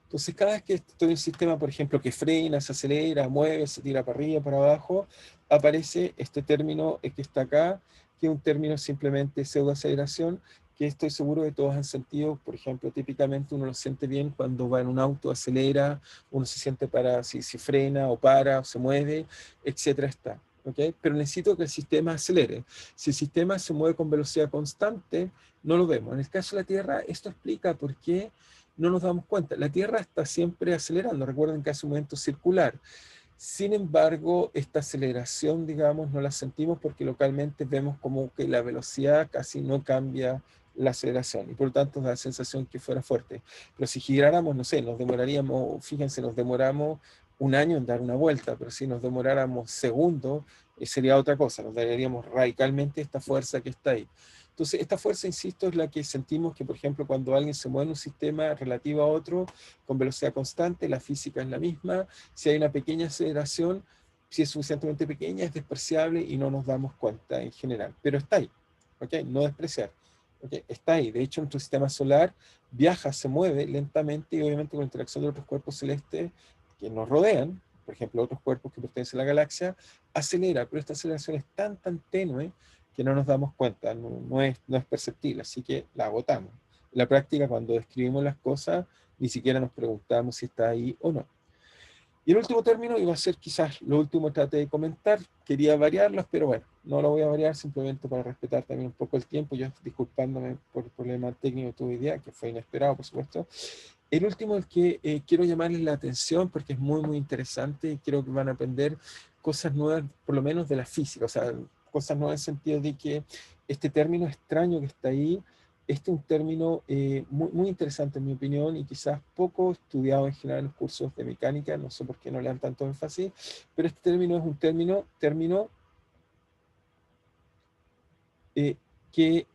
Entonces, cada vez que estoy en un sistema, por ejemplo, que frena, se acelera, mueve, se tira para arriba, para abajo, aparece este término que está acá, que es un término simplemente pseudoaceleración, que estoy seguro que todos han sentido. Por ejemplo, típicamente uno lo siente bien cuando va en un auto, acelera, uno se siente para si frena o para o se mueve, etcétera está. ¿Okay? Pero necesito que el sistema acelere. Si el sistema se mueve con velocidad constante, no lo vemos. En el caso de la Tierra, esto explica por qué no nos damos cuenta. La Tierra está siempre acelerando. Recuerden que hace un movimiento circular. Sin embargo, esta aceleración, digamos, no la sentimos porque localmente vemos como que la velocidad casi no cambia la aceleración y por lo tanto da la sensación que fuera fuerte. Pero si giráramos, no sé, nos demoraríamos, fíjense, nos demoramos un año en dar una vuelta, pero si nos demoráramos segundos, sería otra cosa, nos daríamos radicalmente esta fuerza que está ahí. Entonces, esta fuerza, insisto, es la que sentimos que, por ejemplo, cuando alguien se mueve en un sistema relativo a otro con velocidad constante, la física es la misma. Si hay una pequeña aceleración, si es suficientemente pequeña, es despreciable y no nos damos cuenta en general. Pero está ahí, ¿ok? No despreciar. ¿Ok? Está ahí. De hecho, nuestro sistema solar viaja, se mueve lentamente y obviamente con la interacción de otros cuerpos celestes que nos rodean, por ejemplo, otros cuerpos que pertenecen a la galaxia, acelera, pero esta aceleración es tan tenue que no nos damos cuenta, no es perceptible, así que la agotamos. En la práctica, cuando describimos las cosas, ni siquiera nos preguntamos si está ahí o no. Y el último término iba a ser quizás lo último que traté de comentar, quería variarlos, pero bueno, no lo voy a variar simplemente para respetar también un poco el tiempo, yo disculpándome por el problema técnico que tuve hoy día, que fue inesperado, por supuesto. El último, el que quiero llamarles la atención porque es muy interesante y creo que van a aprender cosas nuevas, por lo menos de la física, o sea, cosas nuevas en el sentido de que este término extraño que está ahí, este es un término muy interesante en mi opinión y quizás poco estudiado en general en los cursos de mecánica, no sé por qué no le dan tanto énfasis, pero este término es un término que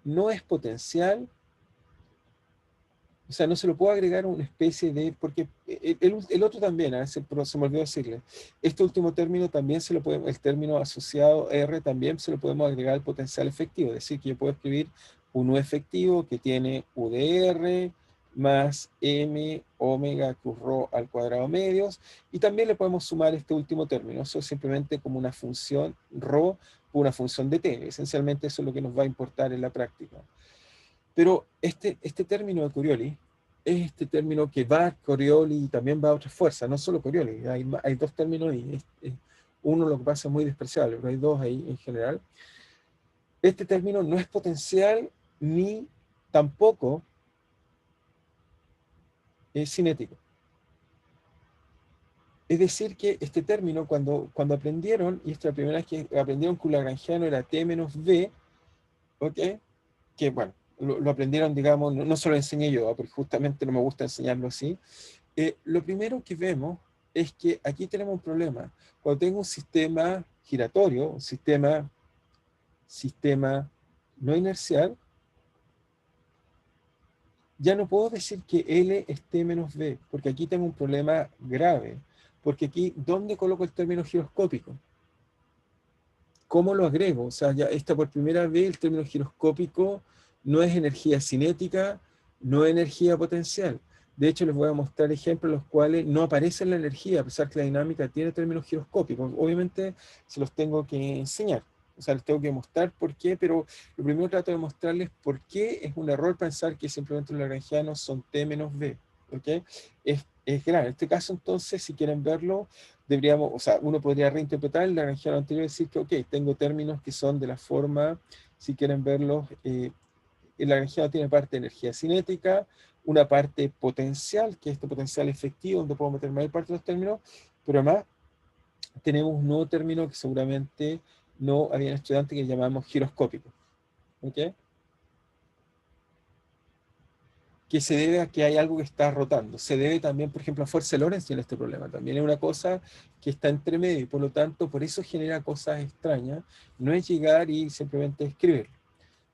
no es potencial. O sea, no se lo puedo agregar una especie de, porque el otro también, se me olvidó decirle, este último término también se lo podemos, el término asociado R también se lo podemos agregar al potencial efectivo, es decir, que yo puedo escribir un U efectivo que tiene U de R más M omega cruz rho al cuadrado medios, y también le podemos sumar este último término, eso es simplemente como una función rho por una función de t, esencialmente eso es lo que nos va a importar en la práctica. Pero este término de Coriolis es este término que va a Coriolis y también va a otras fuerzas, no solo Coriolis, hay dos términos y uno lo que pasa es muy despreciable, pero hay dos ahí en general. Este término no es potencial ni tampoco es cinético. Es decir, que este término, cuando aprendieron, y esta es la primera vez que aprendieron que un lagrangiano era T menos B, ¿ok? Que bueno, lo aprendieron, digamos, no se lo enseñé yo, porque justamente no me gusta enseñarlo así. Lo primero que vemos es que aquí tenemos un problema. Cuando tengo un sistema giratorio, un sistema no inercial, ya no puedo decir que L es T menos B, porque aquí tengo un problema grave. Porque aquí, ¿dónde coloco el término giroscópico? ¿Cómo lo agrego? O sea, ya está por primera vez el término giroscópico no es energía cinética, no es energía potencial. De hecho, les voy a mostrar ejemplos en los cuales no aparece la energía, a pesar que la dinámica tiene términos giroscópicos. Obviamente, se los tengo que enseñar. O sea, les tengo que mostrar por qué, pero lo primero trato de mostrarles por qué es un error pensar que simplemente los lagrangianos son T menos B. ¿Ok? Es grave. En este caso, entonces, si quieren verlo, deberíamos, o sea, uno podría reinterpretar el lagrangiano anterior y decir que, ok, tengo términos que son de la forma, si quieren verlos, el lagrangiano tiene parte de energía cinética, una parte potencial, que es este potencial efectivo, donde puedo meter mayor parte de los términos, pero además tenemos un nuevo término que seguramente no habían estudiantes que llamamos giroscópico, ¿ok? Que se debe a que hay algo que está rotando. Se debe también, por ejemplo, a fuerza de Lorentz tiene este problema. También es una cosa que está entre medio y por lo tanto, por eso genera cosas extrañas. No es llegar y simplemente escribir.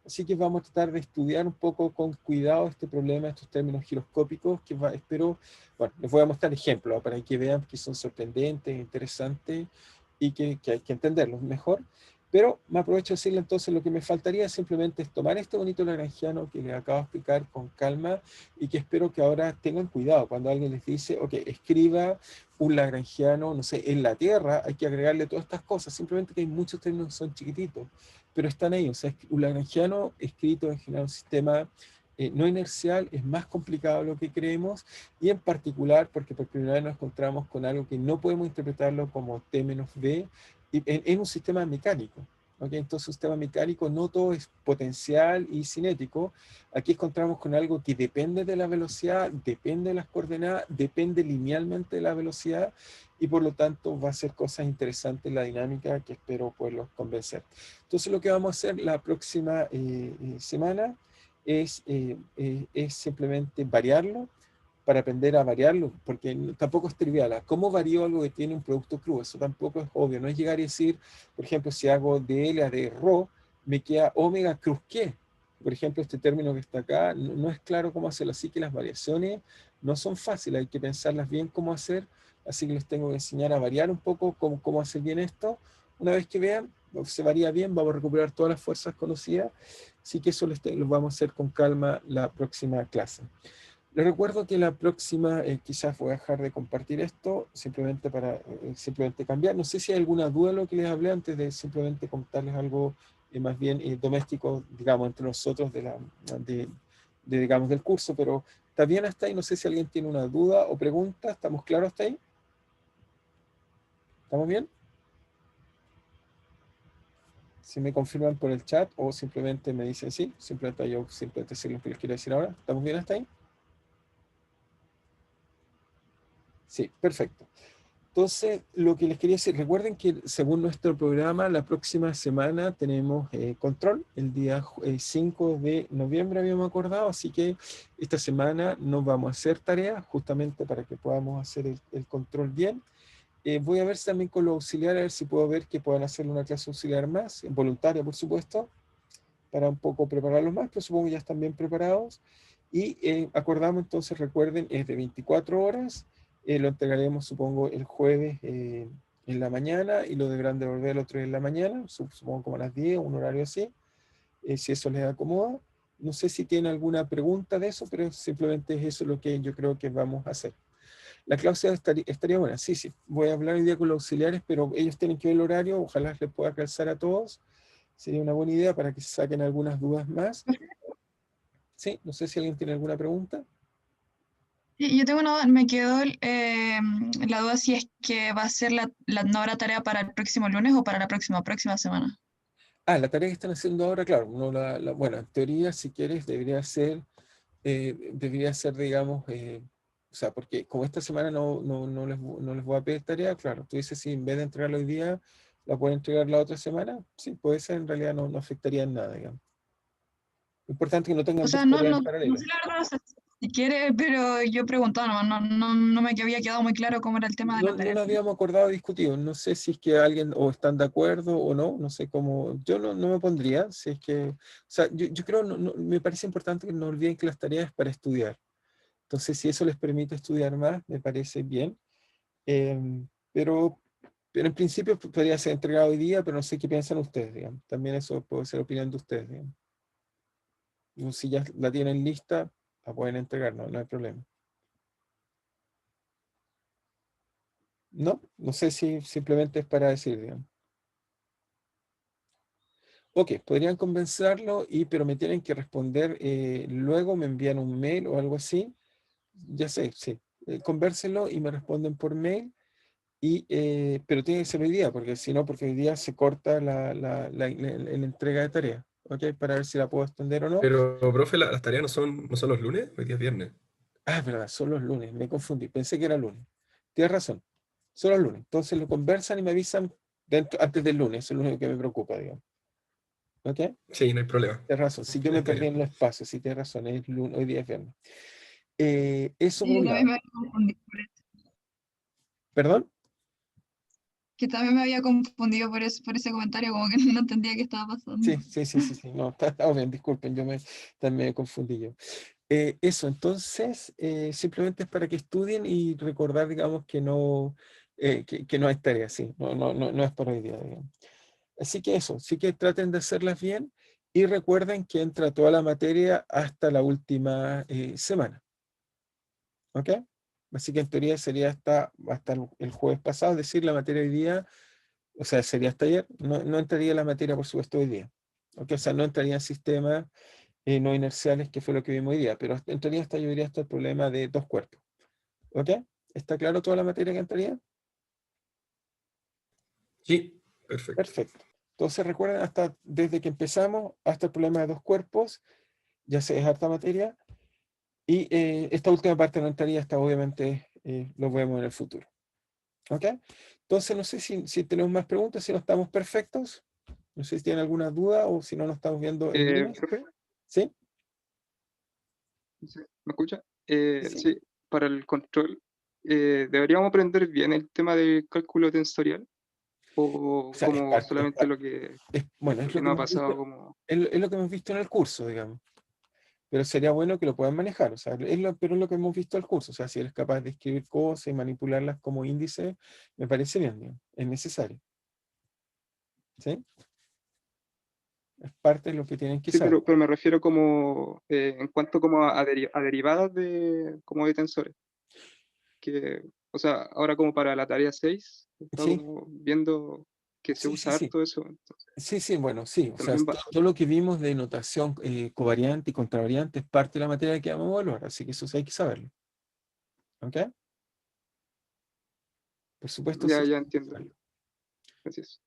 Así que vamos a tratar de estudiar un poco con cuidado este problema, estos términos giroscópicos, que espero, bueno, les voy a mostrar ejemplos para que vean que son sorprendentes, interesantes y que hay que entenderlos mejor. Pero me aprovecho de decirle entonces lo que me faltaría simplemente es tomar este bonito lagrangiano que les acabo de explicar con calma y que espero que ahora tengan cuidado cuando alguien les dice, ok, escriba un lagrangiano, no sé, en la Tierra, hay que agregarle todas estas cosas, simplemente que hay muchos términos que son chiquititos, pero están ahí, o sea, un lagrangiano escrito en general un sistema no inercial es más complicado de lo que creemos y en particular porque por primera vez nos encontramos con algo que no podemos interpretarlo como T menos B en un sistema mecánico. ¿Okay? Entonces, un sistema mecánico no todo es potencial y cinético. Aquí encontramos con algo que depende de la velocidad, depende de las coordenadas, depende linealmente de la velocidad y por lo tanto va a ser cosas interesantes en la dinámica que espero poderlos convencer. Entonces, lo que vamos a hacer la próxima semana es simplemente variarlo para aprender a variarlo, porque tampoco es trivial. ¿Cómo varío algo que tiene un producto crudo? Eso tampoco es obvio. No es llegar y decir, por ejemplo, si hago de L a de Rho, me queda omega cruz ¿qué? Por ejemplo, este término que está acá, no es claro cómo hacerlo, así que las variaciones no son fáciles, hay que pensarlas bien cómo hacer, así que les tengo que enseñar a variar un poco cómo hacer bien esto. Una vez que vean, se varía bien, vamos a recuperar todas las fuerzas conocidas, Así que eso lo vamos a hacer con calma la próxima clase. Les recuerdo que la próxima, quizás voy a dejar de compartir esto, simplemente para simplemente cambiar. No sé si hay alguna duda de lo que les hablé antes de simplemente contarles algo más bien doméstico, digamos, entre nosotros digamos, del curso, pero ¿está bien hasta ahí? No sé si alguien tiene una duda o pregunta. ¿Estamos claros hasta ahí? ¿Estamos bien? Si me confirman por el chat o simplemente me dicen sí, simplemente yo simplemente sé lo que les quiero decir ahora. ¿Estamos bien hasta ahí? Sí, perfecto. Entonces, lo que les quería decir, recuerden que según nuestro programa, la próxima semana tenemos control, el día 5 de noviembre habíamos acordado, así que esta semana no vamos a hacer tareas, justamente para que podamos hacer el control bien. Voy a ver también con los auxiliares, a ver si puedo ver que puedan hacer una clase auxiliar más, voluntaria por supuesto, para un poco prepararlos más, pero supongo que ya están bien preparados. Y acordamos entonces, recuerden, es de 24 horas, lo entregaremos supongo el jueves en la mañana y lo deberán devolver el otro día en la mañana, supongo como a las 10, un horario así, si eso les acomoda. No sé si tienen alguna pregunta de eso, pero simplemente es eso lo que yo creo que vamos a hacer. La cláusula estaría buena, sí, sí. Voy a hablar hoy día con los auxiliares, pero ellos tienen que ver el horario, ojalá les pueda calzar a todos. Sería una buena idea para que se saquen algunas dudas más. Sí, no sé si alguien tiene alguna pregunta. Sí, yo tengo una duda, me quedó la duda si es que va a ser la nueva tarea para el próximo lunes o para la próxima semana. La tarea que están haciendo ahora, claro, no bueno, en teoría, si quieres, debería ser, digamos, o sea, porque como esta semana no les voy a pedir tarea, claro, tú dices si en vez de entregarlo hoy día, la pueden entregar la otra semana, sí, puede ser, en realidad no afectaría en nada, digamos. Lo importante es que no O tengan dos sea, no, tareas no, en no paralelo. sé la verdad, o sea, si quiere, pero yo preguntaba nomás, no me había quedado muy claro cómo era el tema de No, la no tarea. lo habíamos acordado discutido. No sé si es que alguien o están de acuerdo o no. No sé cómo. Yo no me pondría. Si es que. O sea, yo creo, me parece importante que no olviden que las tareas es para estudiar. Entonces, si eso les permite estudiar más, me parece bien. Pero, pero en principio podría ser entregado hoy día, pero no sé qué piensan ustedes, digamos. También eso puede ser opinión de ustedes, digamos. Y si ya la tienen lista, la pueden entregar, no hay problema. No sé si simplemente es para decir, digamos. Ok, podrían convencerlo, pero me tienen que responder luego, me envían un mail o algo así. Ya sé, sí. Convérselo y me responden por mail. Pero tiene que ser hoy día, porque si no, porque hoy día se corta la entrega de tareas. Ok, para ver si la puedo extender o no. Pero, profe, las tareas no son los lunes, hoy día es viernes. Es verdad, son los lunes, me confundí, pensé que era lunes. Tienes razón, son los lunes. Entonces lo conversan y me avisan antes del lunes, eso es lo único que me preocupa, digamos. ¿Ok? Sí, no hay problema. Tienes razón, si yo me Está perdí en bien. los espacios, si tienes razón, es lunes, hoy día es viernes. Eso por Sí, yo un también lado. me había confundido por eso. ¿Perdón? Que también me había confundido por ese comentario, como que no entendía qué estaba pasando. Sí. No, está bien, disculpen, también me confundí yo. Eso, entonces, simplemente es para que estudien y recordar, digamos, que no hay tarea, sí, no es para hoy día, digamos. Así que eso, sí que traten de hacerlas bien y recuerden que entra toda la materia hasta la última semana, ¿ok? Así que en teoría sería hasta el jueves pasado, es decir, la materia hoy día, o sea, sería hasta ayer, no entraría la materia, por supuesto, hoy día. ¿Ok? O sea, no entraría en sistemas no inerciales, que fue lo que vimos hoy día, pero entraría hasta, yo diría, hasta el problema de dos cuerpos. ¿Ok? ¿Está claro toda la materia que entraría? Sí, perfecto. Perfecto. Entonces recuerden, desde que empezamos hasta el problema de dos cuerpos, ya se es harta materia, y esta última parte no entraría hasta, obviamente, lo vemos en el futuro. ¿Ok? Entonces no sé si tenemos más preguntas, si no estamos perfectos. No sé si tienen alguna duda o si no nos estamos viendo el lunes. Profe, ¿Sí? ¿sí? ¿Me escucha? Sí. Sí, para el control, ¿deberíamos aprender bien el tema de cálculo tensorial? O ¿O sea, como solamente bueno, lo es que lo que nos ha hemos visto, pasado como... es lo que hemos visto en el curso, digamos. Pero sería bueno que lo puedan manejar, o sea, pero es lo que hemos visto en el curso, o sea, si eres capaz de escribir cosas y manipularlas como índice, me parece bien, digamos, es necesario. ¿Sí? parte de lo que tienen que Sí, saber. pero me refiero como en cuanto como a derivadas como de tensores. Que, o sea, ahora como para la tarea 6, estaba Sí, como viendo que se sí, sí, usa sí. harto eso, entonces Sí, sí, bueno, sí. O sea, también va. todo lo que vimos de notación covariante y contravariante es parte de la materia que vamos a evaluar, así que eso sí hay que saberlo. ¿Ok? Por supuesto, sí. Ya entiendo. Gracias.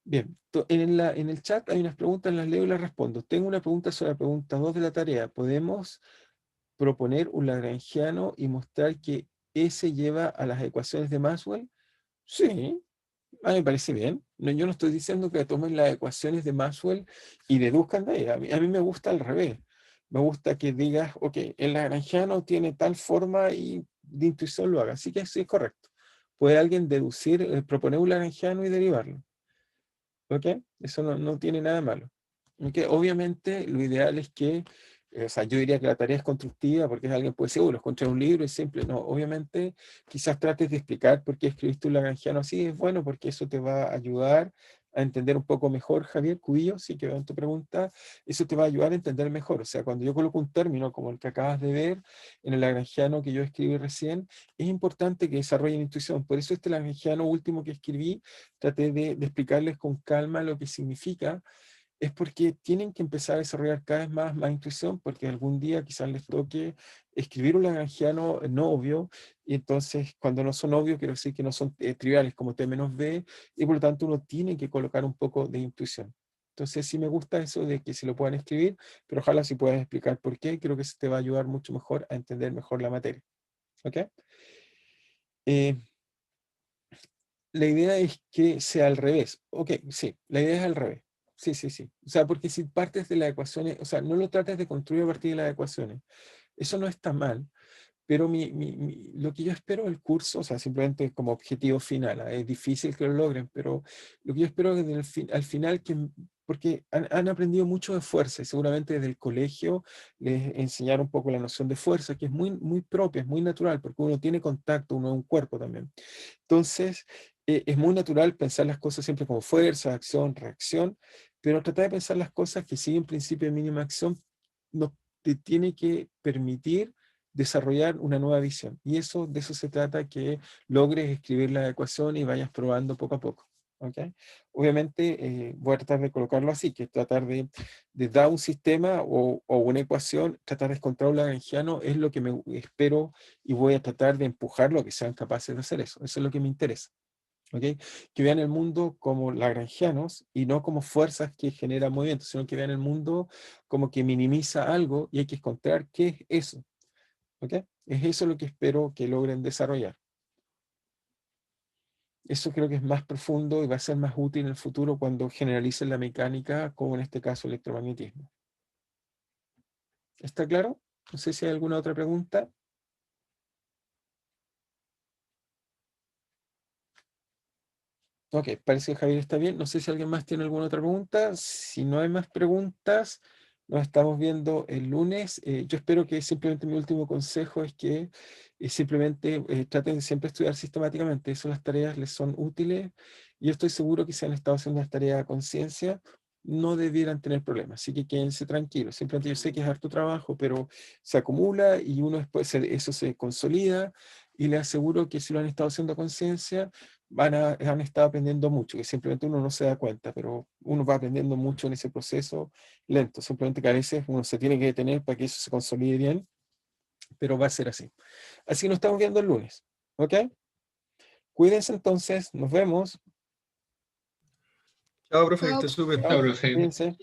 Bien, en el chat hay unas preguntas, las leo y las respondo. Tengo una pregunta sobre la pregunta 2 de la tarea. ¿Podemos proponer un lagrangiano y mostrar que S lleva a las ecuaciones de Maxwell? Sí, a mí me parece bien. No, yo no estoy diciendo que tomen las ecuaciones de Maxwell y deduzcan de ahí. A mí me gusta al revés. Me gusta que digas, ok, el lagrangiano tiene tal forma y de intuición lo haga. Así que sí es correcto. Puede alguien deducir, proponer un lagrangiano y derivarlo. ¿Ok? Eso no tiene nada malo. ¿Ok? Obviamente, lo ideal es que, o sea, yo diría que la tarea es constructiva porque alguien puede decir, lo encontré en un libro, es simple. No, obviamente, quizás trates de explicar por qué escribiste un lagrangiano así, es bueno porque eso te va a ayudar a entender un poco mejor, Javier Cubillo, sí que veo en tu pregunta, eso te va a ayudar a entender mejor. O sea, cuando yo coloco un término como el que acabas de ver en el lagrangiano que yo escribí recién, es importante que desarrollen intuición. Por eso este lagrangiano último que escribí, traté de explicarles con calma lo que significa, es porque tienen que empezar a desarrollar cada vez más intuición, porque algún día quizás les toque escribir un lagrangiano no obvio, y entonces cuando no son obvios, quiero decir que no son triviales como T menos B, y por lo tanto uno tiene que colocar un poco de intuición. Entonces sí me gusta eso de que se lo puedan escribir, pero ojalá si puedas explicar por qué, creo que eso te va a ayudar mucho mejor a entender mejor la materia. ¿Ok? Eh, la idea es que sea al revés. Ok, sí, la idea es al revés. Sí, sí, sí. O sea, porque si partes de las ecuaciones, o sea, no lo trates de construir a partir de las ecuaciones. Eso no está mal, pero lo que yo espero del curso, o sea, simplemente como objetivo final, es difícil que lo logren, pero lo que yo espero es al final, porque han aprendido mucho de fuerza, y seguramente desde el colegio les enseñaron un poco la noción de fuerza, que es muy, muy propia, es muy natural, porque uno tiene contacto, uno es un cuerpo también. Entonces, es muy natural pensar las cosas siempre como fuerza, acción, reacción, pero tratar de pensar las cosas que siguen principio de mínima acción no te tiene que permitir desarrollar una nueva visión. Y eso, de eso se trata, que logres escribir la ecuación y vayas probando poco a poco. ¿Ok? Obviamente, voy a tratar de colocarlo así, que tratar de dar un sistema o una ecuación, tratar de encontrar un lagrangiano es lo que me espero y voy a tratar de empujarlo a que sean capaces de hacer eso. Eso es lo que me interesa. ¿Ok? Que vean el mundo como lagrangianos y no como fuerzas que generan movimiento, sino que vean el mundo como que minimiza algo y hay que encontrar qué es eso. ¿Ok? Es eso lo que espero que logren desarrollar. Eso creo que es más profundo y va a ser más útil en el futuro cuando generalicen la mecánica, como en este caso el electromagnetismo. ¿Está claro? No sé si hay alguna otra pregunta. Ok, parece que Javier está bien. No sé si alguien más tiene alguna otra pregunta. Si no hay más preguntas, nos estamos viendo el lunes. Yo espero que simplemente mi último consejo es que simplemente traten de siempre estudiar sistemáticamente. Eso las tareas les son útiles. Y yo estoy seguro que si han estado haciendo las tareas a conciencia, no debieran tener problemas. Así que quédense tranquilos. Simplemente yo sé que es harto trabajo, pero se acumula y uno después eso se consolida. Y les aseguro que si lo han estado haciendo a conciencia, han estado aprendiendo mucho, que simplemente uno no se da cuenta, pero uno va aprendiendo mucho en ese proceso lento, simplemente que a veces uno se tiene que detener para que eso se consolide bien, pero va a ser así. Así que nos estamos viendo el lunes, ¿ok? Cuídense entonces, nos vemos. Chao, profe, que Chao. esté súper. Chao, Chao, profe. cuídense.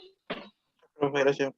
Profe, gracias.